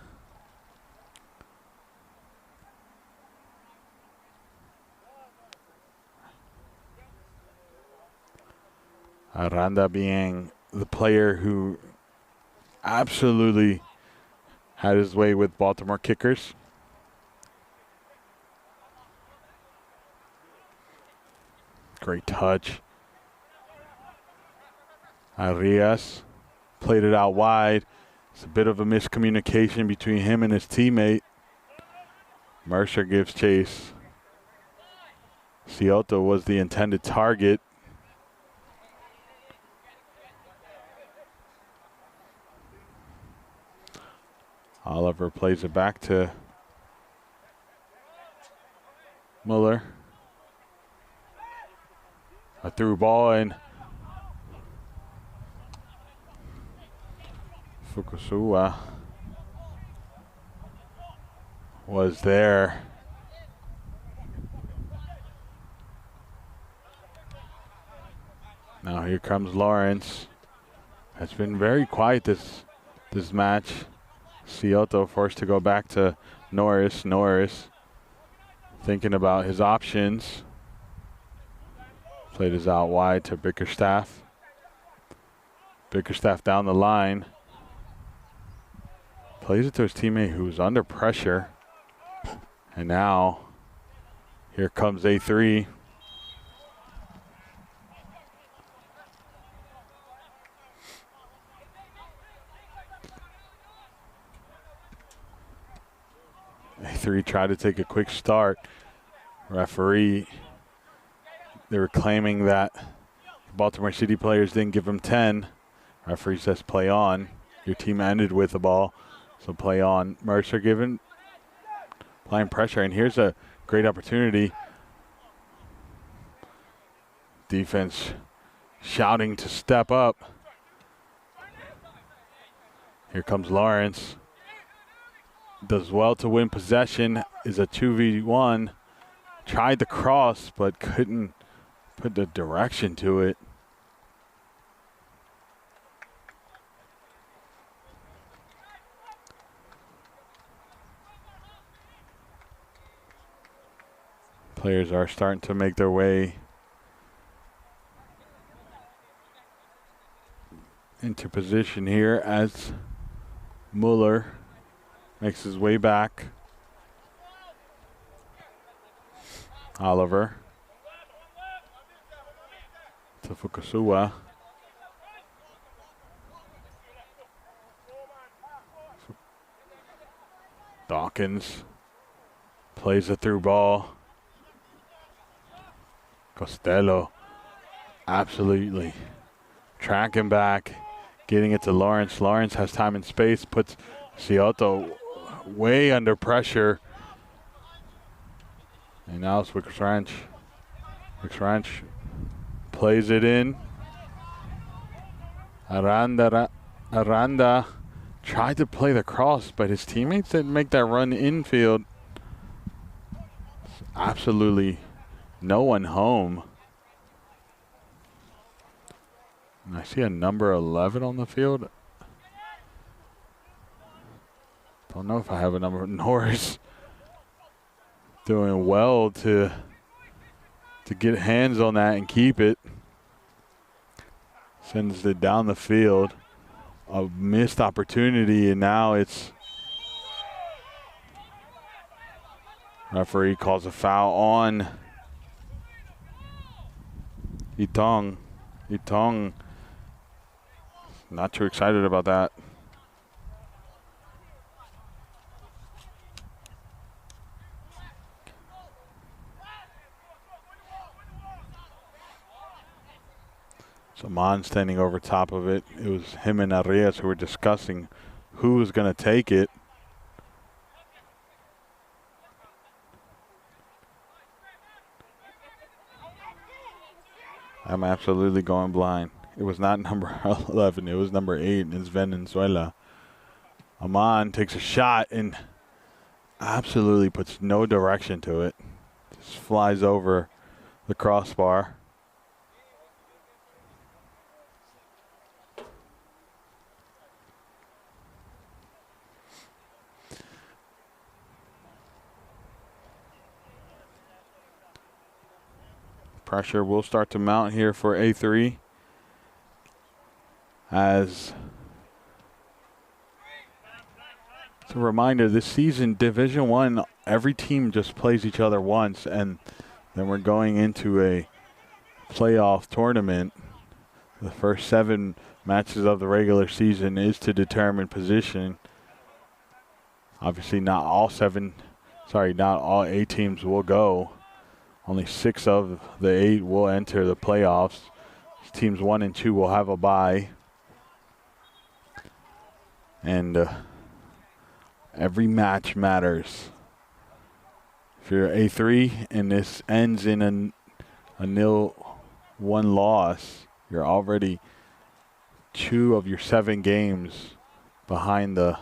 Aranda being the player who absolutely had his way with Baltimore kickers. Great touch. Arias played it out wide. It's a bit of a miscommunication between him and his teammate. Mercer gives chase. Cioto was the intended target. Oliver plays it back to Muller. A through ball, and Fukusuwa was there. Now here comes Lawrence. It's been very quiet this match. Cioto forced to go back to Norris. Norris thinking about his options. Played this out wide to Bickerstaff. Bickerstaff down the line. Plays it to his teammate who's under pressure. And now here comes A3. A3 tried to take a quick start. Referee They were claiming that Baltimore City players didn't give him 10. Referee says play on. Your team ended with the ball, so play on. Mercer applying pressure, and here's a great opportunity. Defense shouting to step up. Here comes Lawrence. Does well to win possession, is a 2v1. Tried the cross, but couldn't put the direction to it. Players are starting to make their way into position here as Mueller makes his way back. Oliver to Fukusuwa. Dawkins plays a through ball. Costello absolutely tracking back, getting it to Lawrence. Lawrence has time and space, puts Scioto way under pressure. And now it's Wicks Ranch. Wicks Ranch plays it in. Aranda tried to play the cross, but his teammates didn't make that run infield. Absolutely no one home. And I see a number 11 on the field. Don't know if I have a number. Norris doing well to get hands on that and keep it. Sends it down the field. A missed opportunity, and now it's referee calls a foul on Itong. Itong, not too excited about that. So Mon standing over top of it. It was him and Arias who were discussing who was going to take it. I'm absolutely going blind. It was not number 11. It was number 8. It's Venezuela. Aman takes a shot and absolutely puts no direction to it. Just flies over the crossbar. Pressure will start to mount here for A3 as it's a reminder this season Division I, every team just plays each other once, and then we're going into a playoff tournament. The first 7 matches of the regular season is to determine position. Obviously not all 8 teams will go. Only 6 of the 8 will enter the playoffs. Teams 1 and 2 will have a bye. And every match matters. If you're A3 and this ends in a 0-1 loss, you're already 2 of your 7 games behind the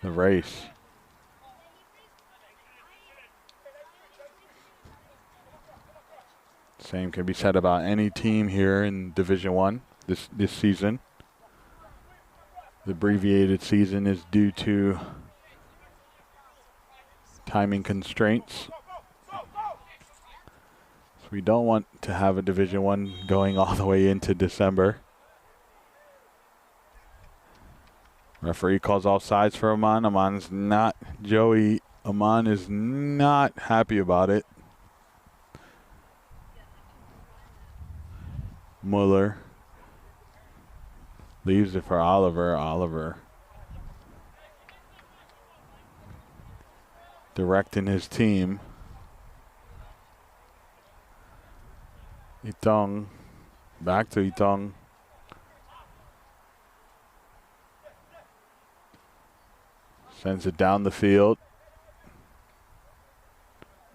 race. Same can be said about any team here in Division I this season. The abbreviated season is due to timing constraints. So we don't want to have a Division I going all the way into December. Referee calls all sides for Aman. Aman is not happy about it. Mueller leaves it for Oliver. Oliver directing his team. Itong. Back to Itong. Sends it down the field.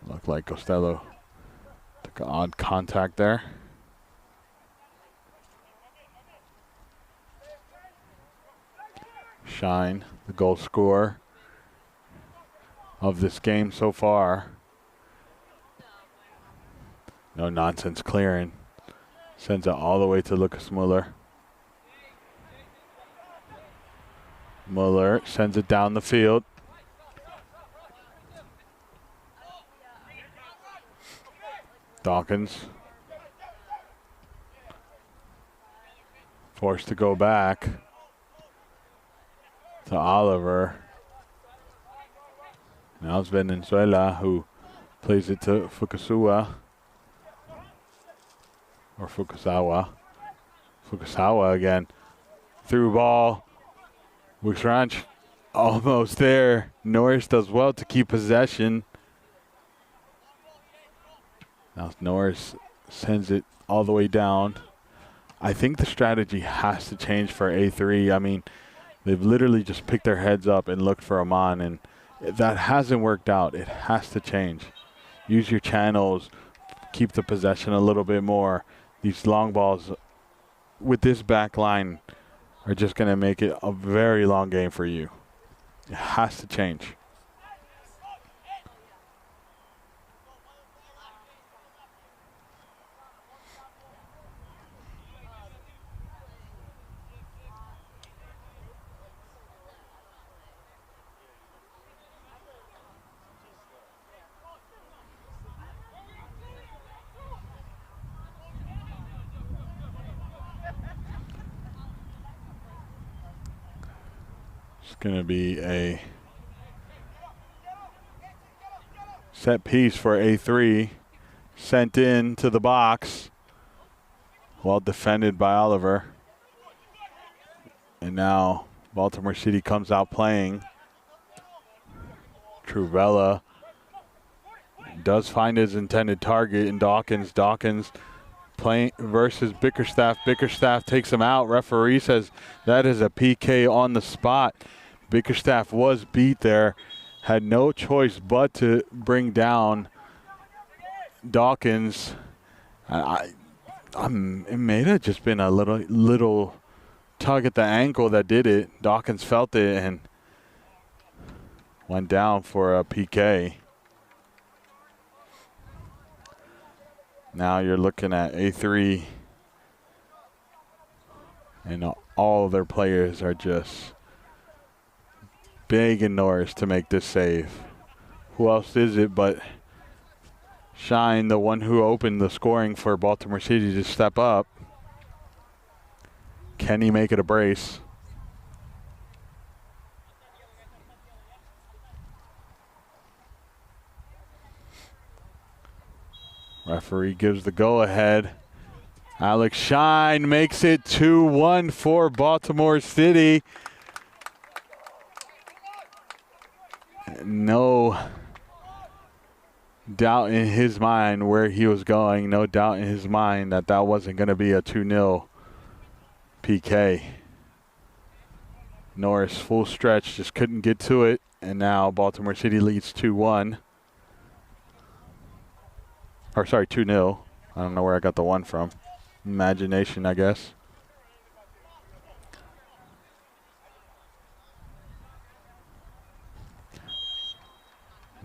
Looked like Costello took an odd contact there. Shine, the goal scorer of this game so far. No nonsense clearing. Sends it all the way to Lucas Muller. Muller sends it down the field. Dawkins. Forced to go back to Oliver. Now it's Venezuela who plays it to Fukusawa. Or Fukusawa. Fukusawa again. Through ball. Wicks Ranch almost there. Norris does well to keep possession. Now Norris sends it all the way down. I think the strategy has to change for A3. I mean, they've literally just picked their heads up and looked for Amon, and that hasn't worked out. It has to change. Use your channels. Keep the possession a little bit more. These long balls with this back line are just going to make it a very long game for you. It has to change. It's going to be a set piece for A3. Sent in to the box. Well defended by Oliver. And now Baltimore City comes out playing. Truvella does find his intended target in Dawkins. Dawkins playing versus Bickerstaff. Bickerstaff takes him out. Referee says that is a PK on the spot. Bickerstaff was beat there. Had no choice but to bring down Dawkins. It may have just been a little tug at the ankle that did it. Dawkins felt it and went down for a PK. Now you're looking at A3, and all their players are just begging Norris to make this save. Who else is it but Shine, the one who opened the scoring for Baltimore City, to step up? Can he make it a brace? Referee gives the go-ahead. Alex Shine makes it 2-1 for Baltimore City. No doubt in his mind where he was going. No doubt in his mind that that wasn't going to be a 2-0 PK. Norris full stretch, just couldn't get to it. And now Baltimore City leads 2-1. Or sorry, 2-0. I don't know where I got the 1 from. Imagination, I guess.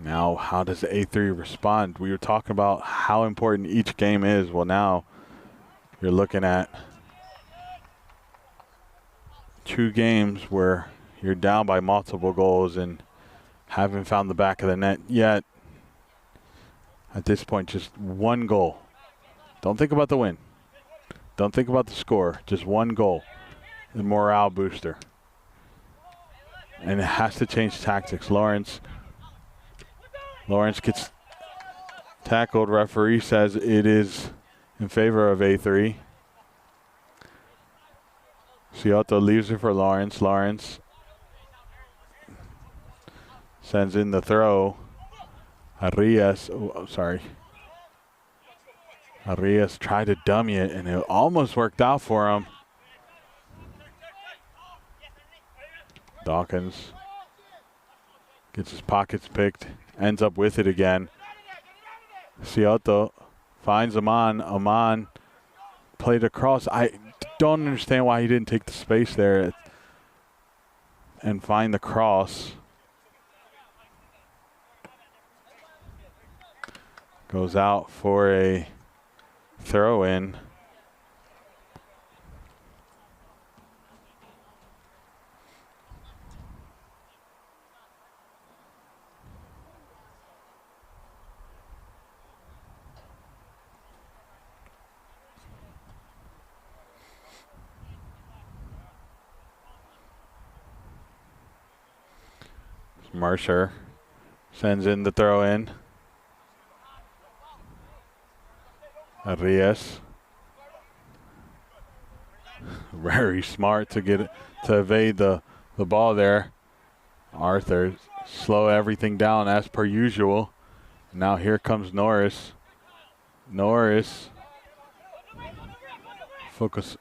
Now, how does A3 respond? We were talking about how important each game is. Well, now you're looking at 2 games where you're down by multiple goals and haven't found the back of the net yet. At this point, just 1 goal. Don't think about the win. Don't think about the score. Just 1 goal. The morale booster. And it has to change tactics. Lawrence gets tackled. Referee says it is in favor of A3. Ciotto leaves it for Lawrence. Lawrence sends in the throw. Arias, oh, sorry. Arias tried to dummy it, and it almost worked out for him. Dawkins gets his pockets picked, ends up with it again. Cioto finds Aman. Aman played across. I don't understand why he didn't take the space there and find the cross. Goes out for a throw-in. Mercer sends in the throw-in. Arias. Very smart to get it, to evade the ball there. Arthur slow everything down as per usual. Now here comes Norris. Norris. Fukusua.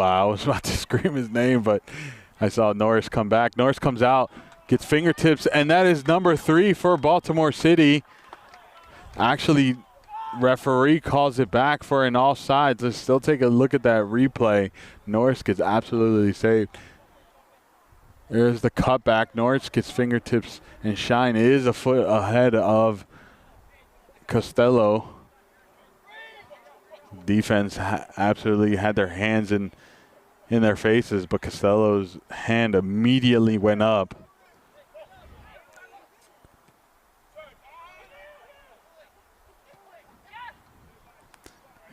I was about to scream his name, but I saw Norris come back. Norris comes out, gets fingertips, and that is number 3 for Baltimore City. Actually, referee calls it back for an offside. Let's still take a look at that replay. Norris gets absolutely saved. There's the cutback. Norris gets fingertips, and Shine is a foot ahead of Costello. Defense absolutely had their hands in their faces, but Costello's hand immediately went up.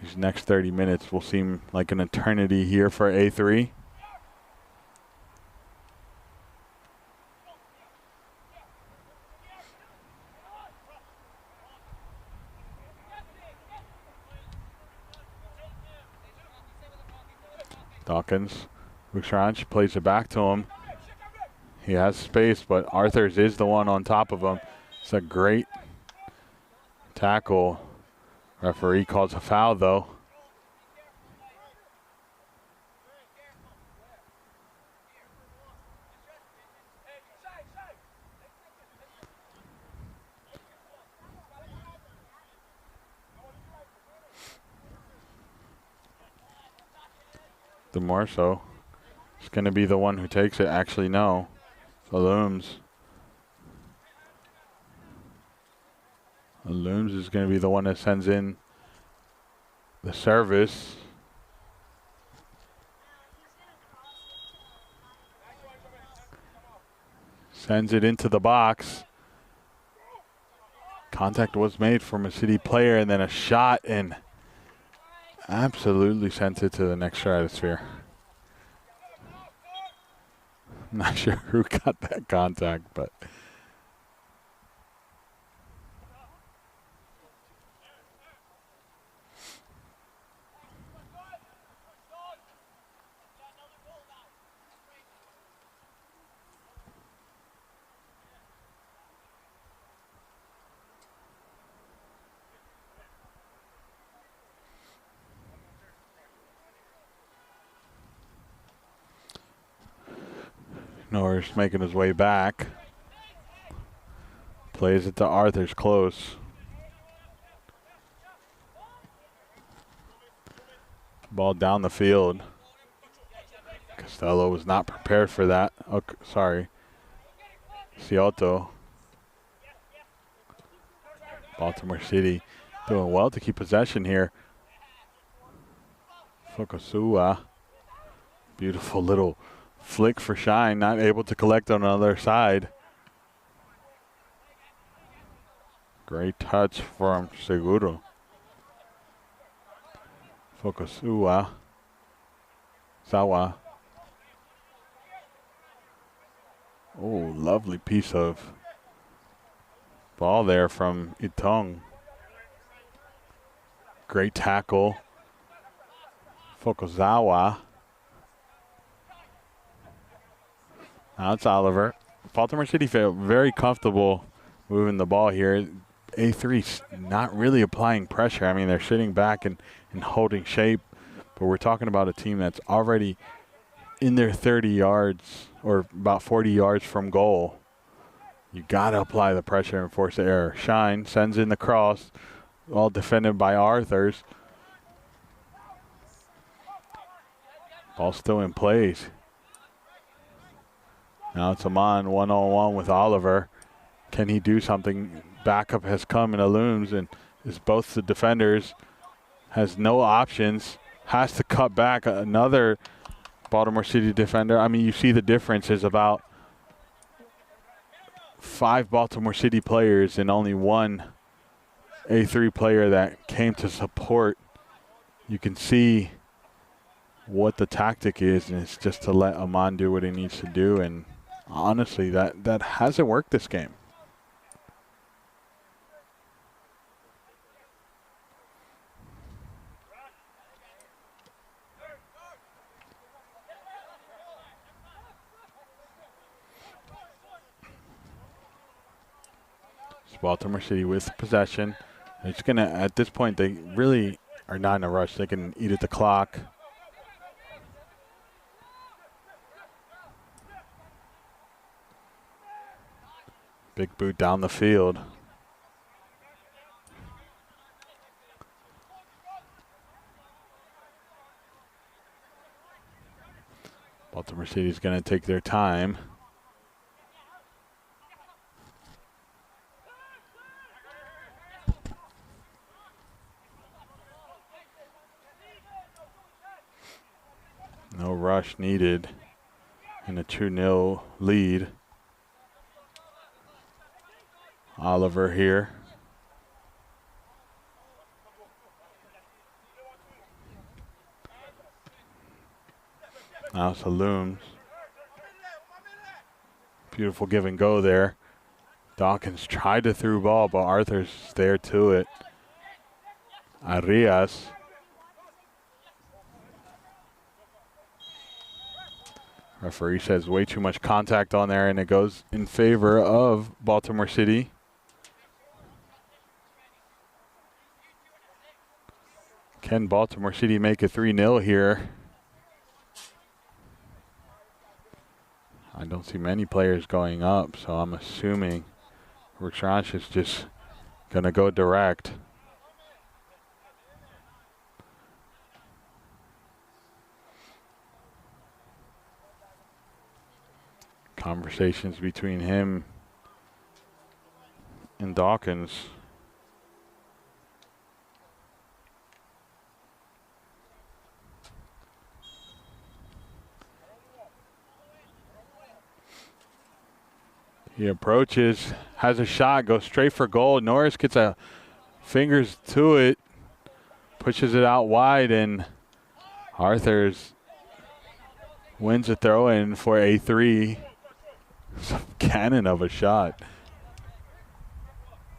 These next 30 minutes will seem like an eternity here for A3. Dawkins, Buchranch plays it back to him. He has space, but Arthurs is the one on top of him. It's a great tackle. Referee calls a foul, though. DeMarso is going to be the one who takes it. Actually, no. Looms. Looms is going to be the one that sends in the service. Sends it into the box. Contact was made from a City player, and then a shot, and absolutely sent it to the next stratosphere. I'm not sure who got that contact, but Norris making his way back. Plays it to Arthur's close. Ball down the field. Costello was not prepared for that. Oh, sorry. Cioto. Baltimore City doing well to keep possession here. Fukusua. Beautiful little flick for Shine, not able to collect on the other side. Great touch from Seguro. Fukusua. Sawa. Oh, lovely piece of ball there from Itong. Great tackle. Fukuzawa. Now it's Oliver. Baltimore City felt very comfortable moving the ball here. A3's not really applying pressure. I mean, they're sitting back and holding shape, but we're talking about a team that's already in their 30 yards or about 40 yards from goal. You got to apply the pressure and force the error. Shine sends in the cross, all defended by Arthurs. Ball still in place. Now it's Amon one-on-one with Oliver. Can he do something? Backup has come and looms, and is both the defenders. Has no options. Has to cut back. Another Baltimore City defender. I mean, you see the difference is about 5 Baltimore City players and only 1 A3 player that came to support. You can see what the tactic is, and it's just to let Amon do what he needs to do. And honestly, that hasn't worked this game. Baltimore City with possession. It's gonna, at this point, they really are not in a rush. They can eat at the clock. Big boot down the field. Baltimore City's gonna take their time. No rush needed in a 2-0 lead. Oliver here. Now it's Looms. Beautiful give and go there. Dawkins tried to through ball, but Arthur's there to it. Arias. Referee says way too much contact on there, and it goes in favor of Baltimore City. Can Baltimore City make a 3-0 here? I don't see many players going up, so I'm assuming Rutranch is just going to go direct. Conversations between him and Dawkins. He approaches, has a shot, goes straight for goal. Norris gets a fingers to it, pushes it out wide, and Arthurs wins a throw-in for A3. Some cannon of a shot.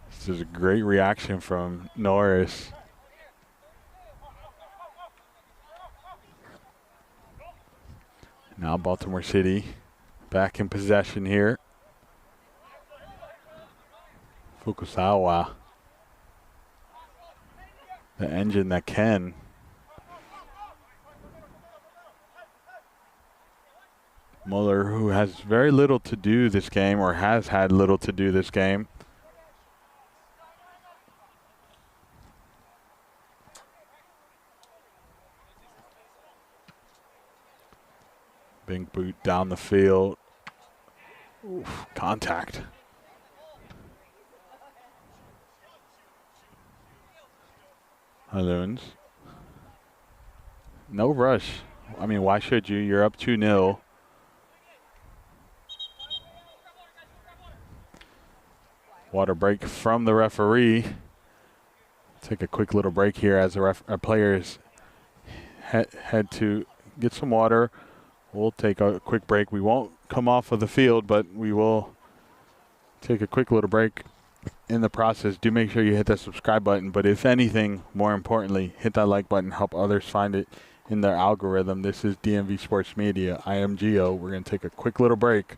This is a great reaction from Norris. Now Baltimore City back in possession here. Fukusawa, the engine that can. Muller, who has very little to do this game, or has had little to do this game. Big boot down the field. Oof, contact. Highlanders. No rush. I mean, why should you? You're up 2-0. Water break from the referee. Take a quick little break here as our players head to get some water. We'll take a quick break. We won't come off of the field, but we will take a quick little break. In the process, do make sure you hit that subscribe button, but if anything, more importantly, hit that like button, help others find it in their algorithm. This is DMV Sports Media. I am Gio. We're going to take a quick little break.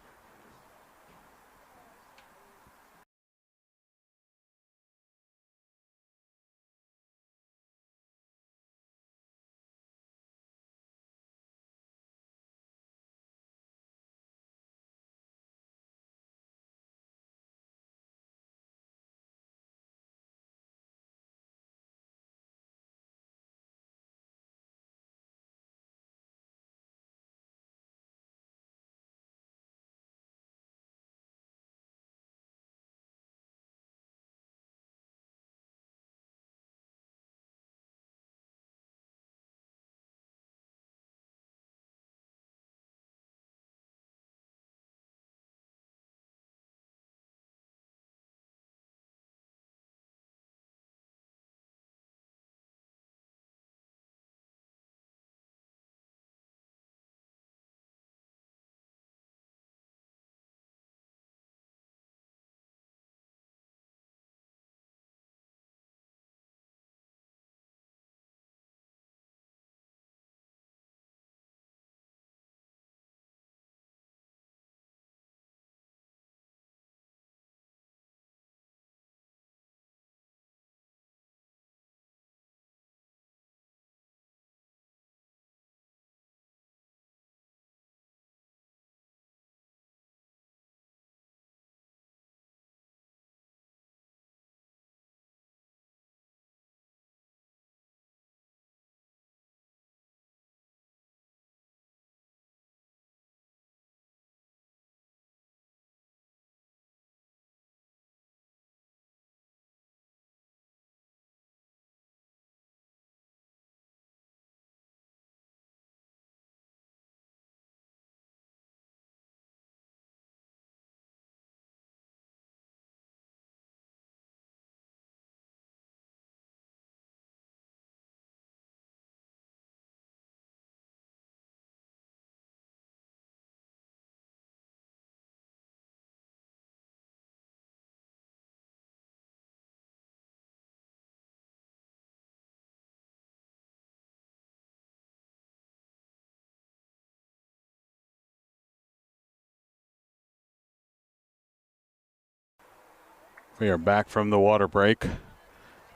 We are back from the water break.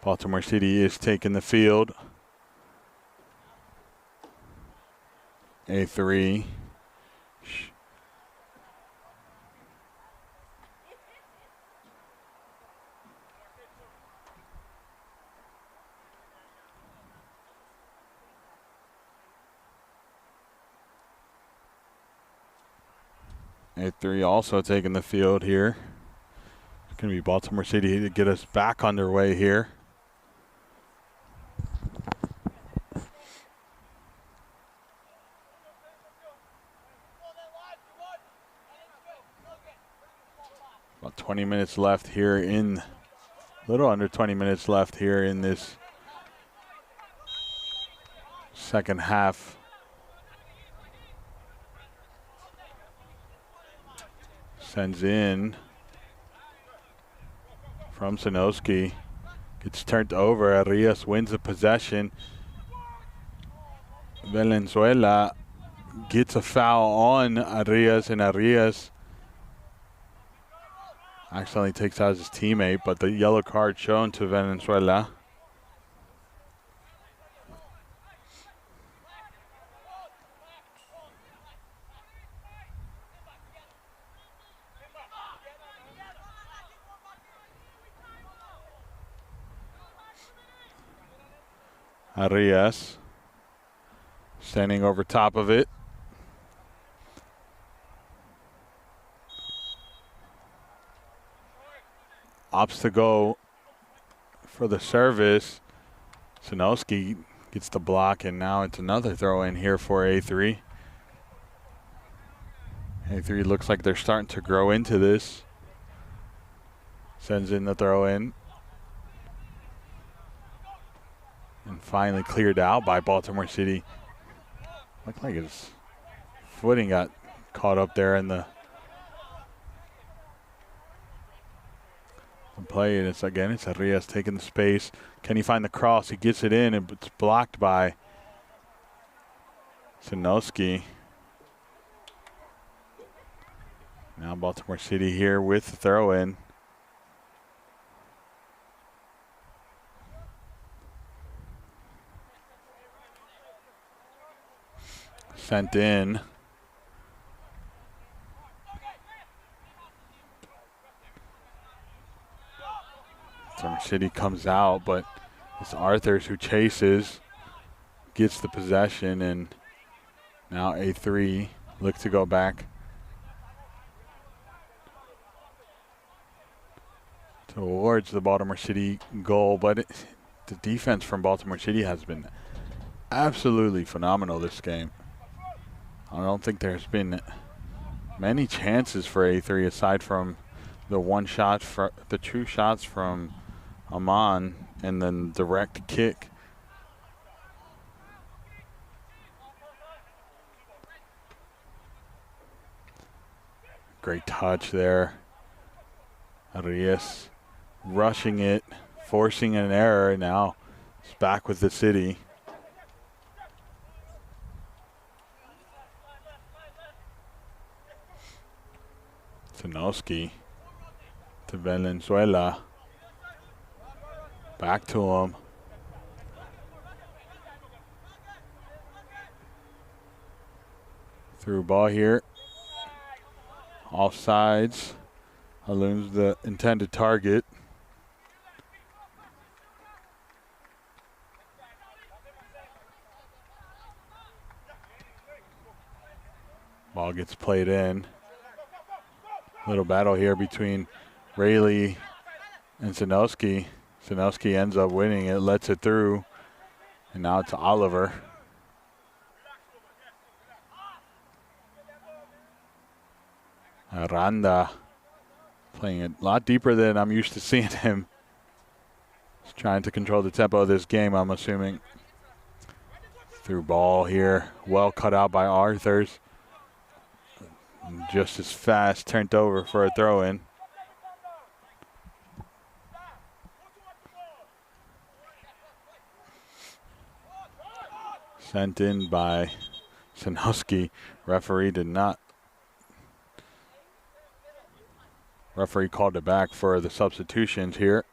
Baltimore City is taking the field. A3. A3 also taking the field here. It's going to be Baltimore City to get us back underway here. About 20 minutes left here in, a little under 20 minutes left here in this second half. Sends in from Sinowski. Gets turned over. Arias wins the possession. Valenzuela gets a foul on Arias, and Arias accidentally takes out his teammate, but the yellow card shown to Valenzuela. Arias standing over top of it. Opts to go for the service. Sinowski gets the block, and now it's another throw in here for A3. A3 looks like they're starting to grow into this. Sends in the throw in. And finally cleared out by Baltimore City. Looked like his footing got caught up there in the play, and it's Arias taking the space. Can he find the cross? He gets it in, and it's blocked by Sinowski. Now Baltimore City here with the throw in. Sent in. Baltimore City comes out, but it's Arthurs who chases, gets the possession, and now A3 look to go back towards the Baltimore City goal, but the defense from Baltimore City has been absolutely phenomenal this game. I don't think there's been many chances for A3 aside from the one shot, the two shots from Aman, and then direct kick. Great touch there. Arias rushing it, forcing an error. Now it's back with the City. Sinowski to Valenzuela. Back to him. Through ball here. Offsides. Halun's the intended target. Ball gets played in. Little battle here between Rayleigh and Sinowski. Sinowski ends up winning it, lets it through, and now it's Oliver. Aranda playing it a lot deeper than I'm used to seeing him. He's trying to control the tempo of this game, I'm assuming. Through ball here, well cut out by Arthurs. Just as fast, turned over for a throw-in. Sent in by Sinowski. Referee did not Referee called it back for the substitutions here.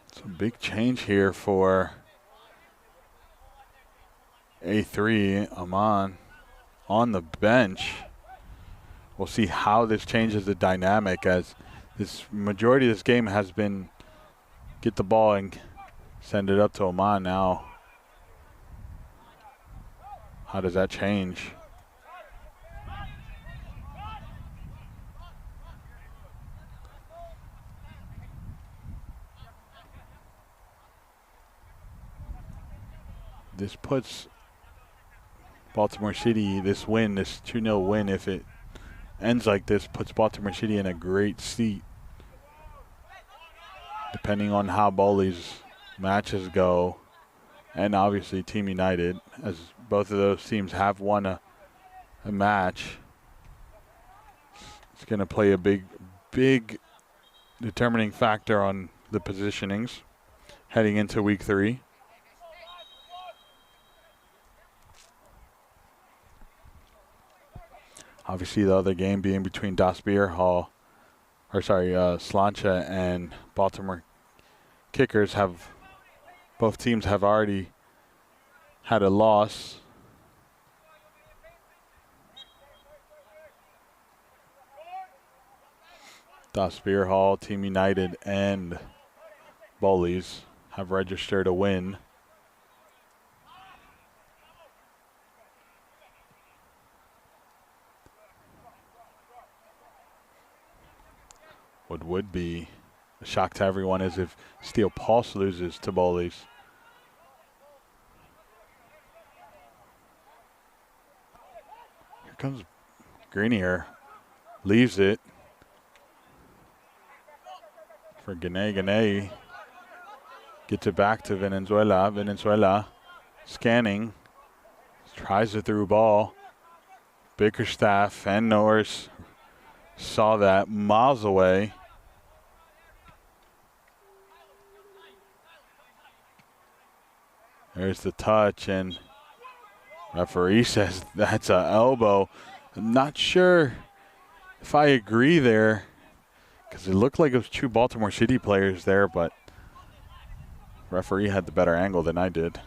It's a big change here for A3, Aman on the bench. We'll see how this changes the dynamic, as this majority of this game has been get the ball and send it up to Aman now. How does that change? This puts Baltimore City, this win, this 2-0 win, if it ends like this, puts Baltimore City in a great seat. Depending on how Bowley's matches go, and obviously Team United, as both of those teams have won a match, it's going to play a big determining factor on the positionings heading into week 3. Obviously, the other game being between Slancha and Baltimore Kickers, both teams have already had a loss. Beer Hall, Team United, and Bowleys have registered a win. What would be a shock to everyone is if Steel Pulse loses to Bowleys. Here comes Greenier, leaves it for Gane. Gane gets it back to Venezuela. Venezuela scanning, tries a through ball. Bickerstaff and Norris saw that miles away. There's the touch, and referee says that's an elbow. I'm not sure if I agree there, because it looked like it was 2 Baltimore City players there, but referee had the better angle than I did.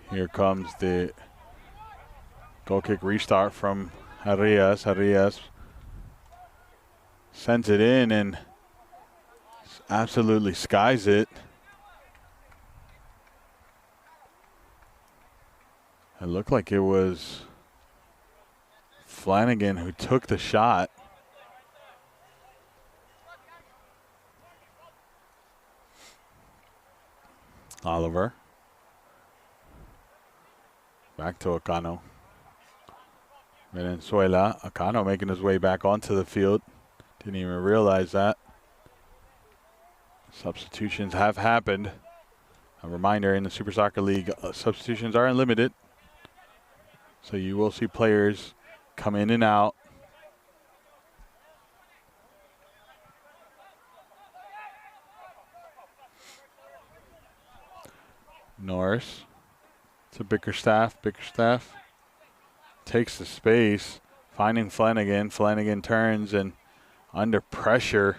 Here comes the goal kick restart from Arias. Arias sends it in and absolutely skies it. It looked like it was Flanagan who took the shot. Oliver. Back to Acano. Venezuela. Acano making his way back onto the field. Didn't even realize that. Substitutions have happened. A reminder, in the Super Soccer League, substitutions are unlimited. So you will see players come in and out. Norris to Bickerstaff. Bickerstaff takes the space, finding Flanagan. Flanagan turns, and under pressure.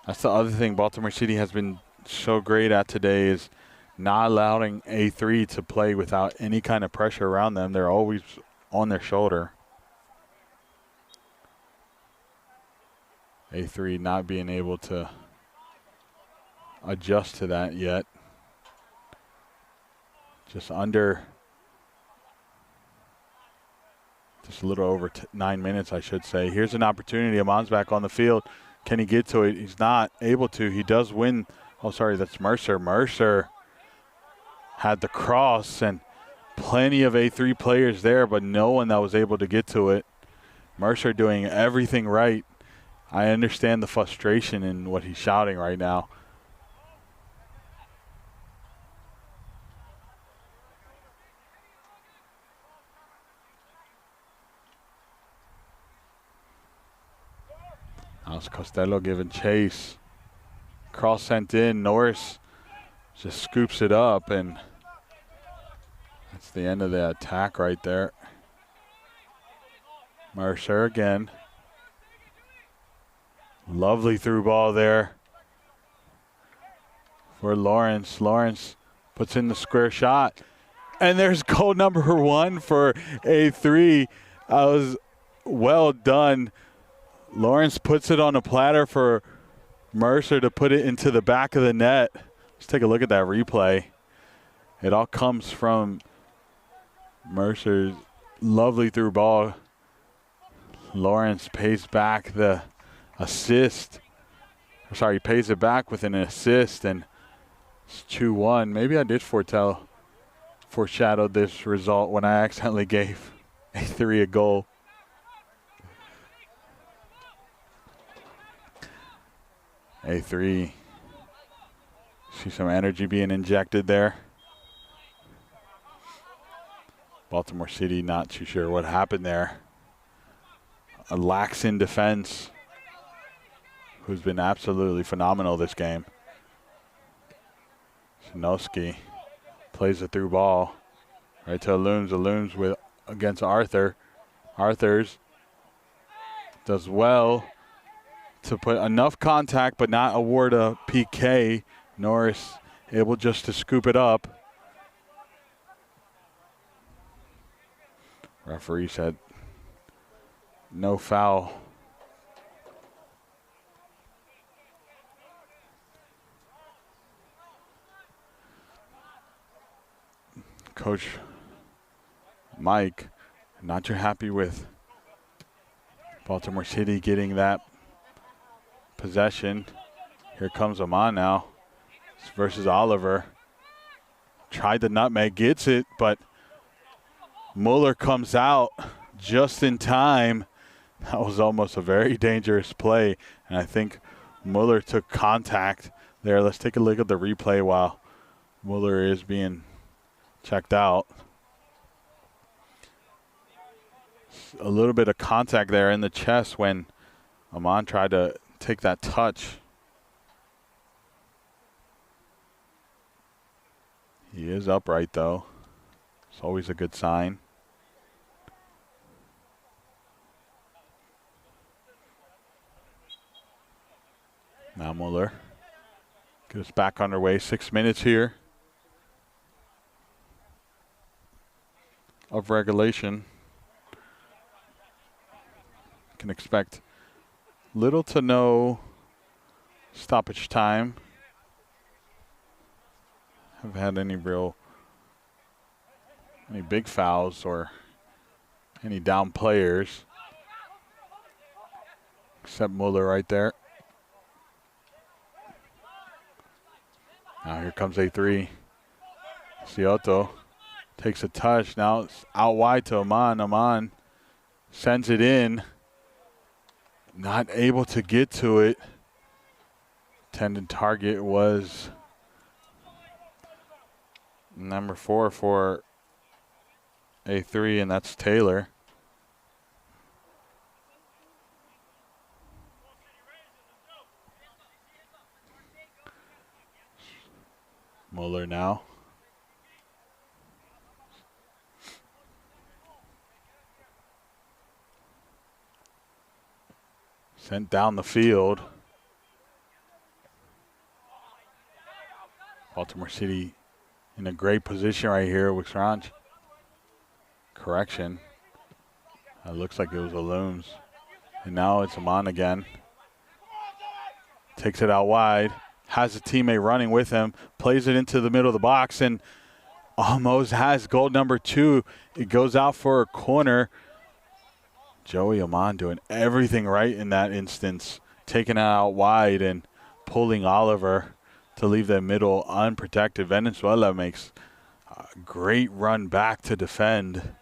That's the other thing Baltimore City has been so great at today, is not allowing A3 to play without any kind of pressure around them. They're always on their shoulder. A3 not being able to adjust to that yet. Just a little over 9 minutes, I should say. Here's an opportunity. Aman's back on the field. Can he get to it? He's not able to. He does win. Oh, sorry, that's Mercer. Mercer had the cross, and plenty of A3 players there, but no one that was able to get to it. Mercer doing everything right. I understand the frustration in what he's shouting right now. Now it's Costello giving chase. Cross sent in. Norris just scoops it up, and that's the end of the attack right there. Mercer again. Lovely through ball there for Lawrence. Lawrence puts in the square shot. And there's goal number 1 for A3. That was well done. Lawrence puts it on a platter for Mercer to put it into the back of the net. Let's take a look at that replay. It all comes from Mercer's lovely through ball. Lawrence pays back the assist. Sorry, he pays it back with an assist, and it's 2-1. Maybe I did foreshadow this result when I accidentally gave A3 a goal. A3, see some energy being injected there. Baltimore City not too sure what happened there. A lax in defense, who's been absolutely phenomenal this game. Shinowski plays a through ball right to Looms. Looms with against Arthur. Arthur's does well to put enough contact but not award a PK. Norris able just to scoop it up. Referee said no foul. Coach Mike not too happy with Baltimore City getting that possession. Here comes Amon now. It's versus Oliver. Tried the nutmeg, gets it, but Mueller comes out just in time. That was almost a very dangerous play, and I think Mueller took contact there. Let's take a look at the replay while Mueller is being checked out. A little bit of contact there in the chest when Amon tried to take that touch. He is upright though. It's always a good sign. Now Mueller get us back underway. 6 minutes here of regulation. Can expect little to no stoppage time. Haven't had any big fouls or any down players, except Mueller right there. Now here comes A3. Scioto takes a touch. Now it's out wide to Amon. Amon sends it in. Not able to get to it. Intended target was number 4 for A3, and that's Taylor. Mueller now. Sent down the field. Baltimore City in a great position right here with Ranch. Correction. It looks like it was a Looms. And now it's Amon again. Takes it out wide. Has a teammate running with him. Plays it into the middle of the box and almost has goal number 2. It goes out for a corner. Joey Amon doing everything right in that instance. Taking it out wide and pulling Oliver to leave the middle unprotected. Venezuela makes a great run back to defend.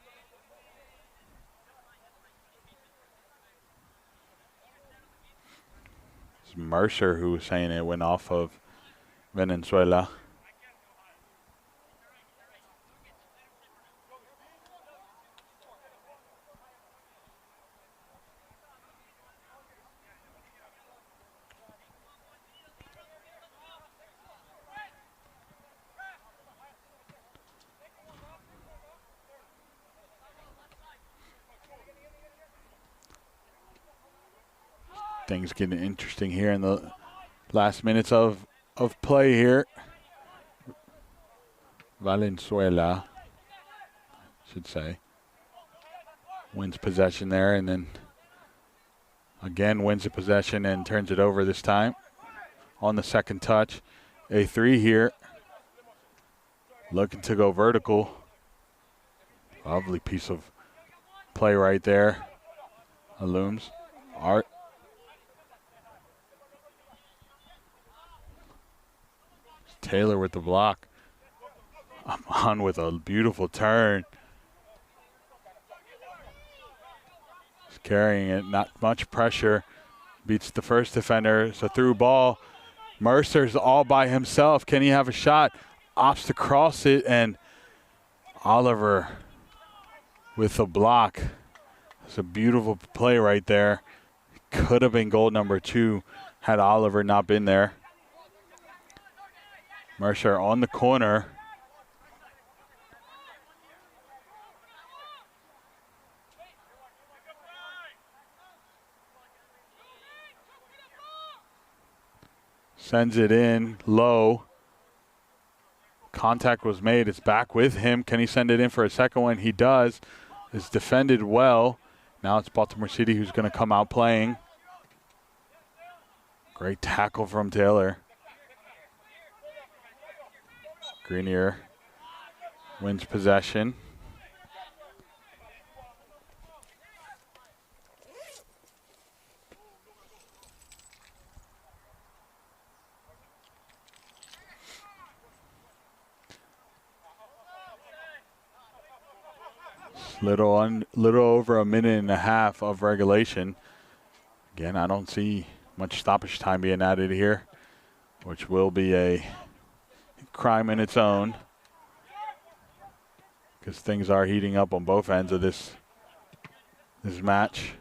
was Mercer who was saying it went off of Venezuela. Things getting interesting here in the last minutes of play here. Valenzuela, should say, wins possession there, and then again wins the possession and turns it over this time on the second touch. A three here, looking to go vertical. Lovely piece of play right there. Alums, Art. Taylor with the block. I'm on with a beautiful turn. He's carrying it, not much pressure. Beats the first defender. It's a through ball. Mercer's all by himself. Can he have a shot? Opts to cross it, and Oliver with the block. It's a beautiful play right there. Could have been goal number 2 had Oliver not been there. Mercer on the corner. Sends it in low. Contact was made. It's back with him. Can he send it in for a second one? He does. It's defended well. Now it's Baltimore City who's going to come out playing. Great tackle from Taylor. Greenier wins possession. Little over a minute and a half of regulation. Again, I don't see much stoppage time being added here, which will be a crime in its own, because things are heating up on both ends of this match.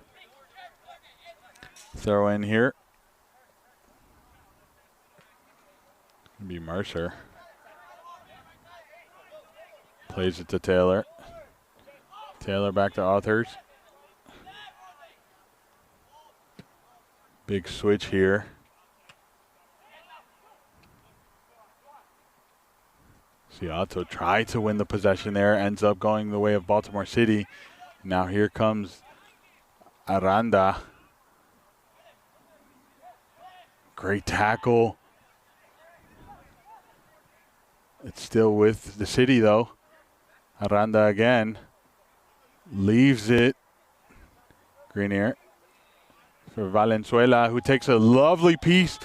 Throw in here. It'll be Mercer. Plays it to Taylor. Taylor back to Authors. Big switch here. Ciato tried to win the possession there, ends up going the way of Baltimore City. Now here comes Aranda. Great tackle. It's still with the City though. Aranda again. Leaves it. Greenier for Valenzuela, who takes a lovely piece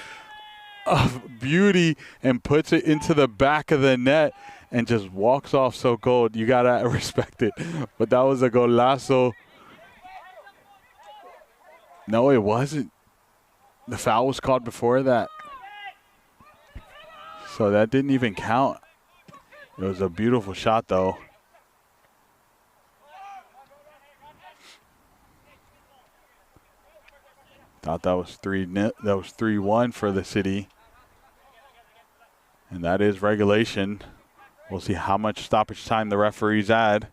of beauty and puts it into the back of the net and just walks off so cold. You gotta respect it. But that was a golazo. No, it wasn't. The foul was called before that. So that didn't even count. It was a beautiful shot though. Thought that was 3-1 for the City. And that is regulation. We'll see how much stoppage time the referees add.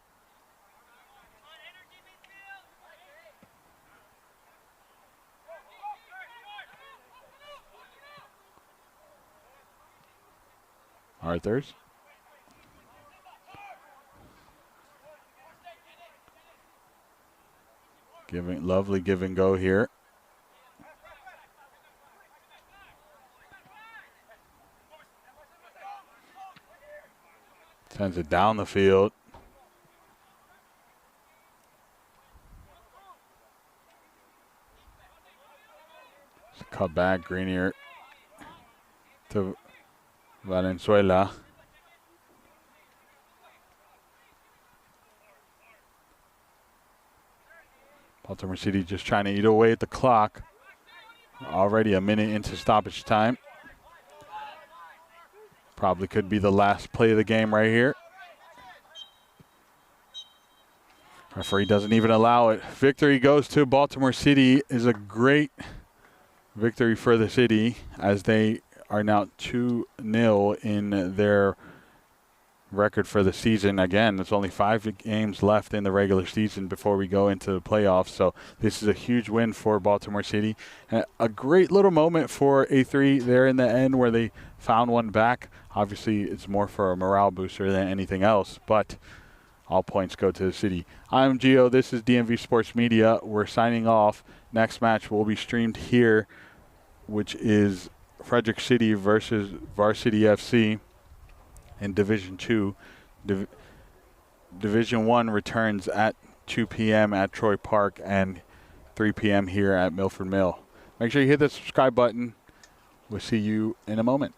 Arthurs. Lovely give and go here. Sends it down the field. Cut back, Greenier to Valenzuela. Baltimore City just trying to eat away at the clock. Already a minute into stoppage time. Probably could be the last play of the game right here. Referee doesn't even allow it. Victory goes to Baltimore City. Is a great victory for the city as they are now 2-0 in their record for the season. Again, there's only 5 games left in the regular season before we go into the playoffs. So this is a huge win for Baltimore City. A great little moment for A3 there in the end where they found one back. Obviously, it's more for a morale booster than anything else, but all points go to the city. I'm Gio. This is DMV Sports Media. We're signing off. Next match will be streamed here, which is Frederick City versus Varsity FC in Division 2. Division 1 returns at 2 p.m. at Troy Park and 3 p.m. here at Milford Mill. Make sure you hit the subscribe button. We'll see you in a moment.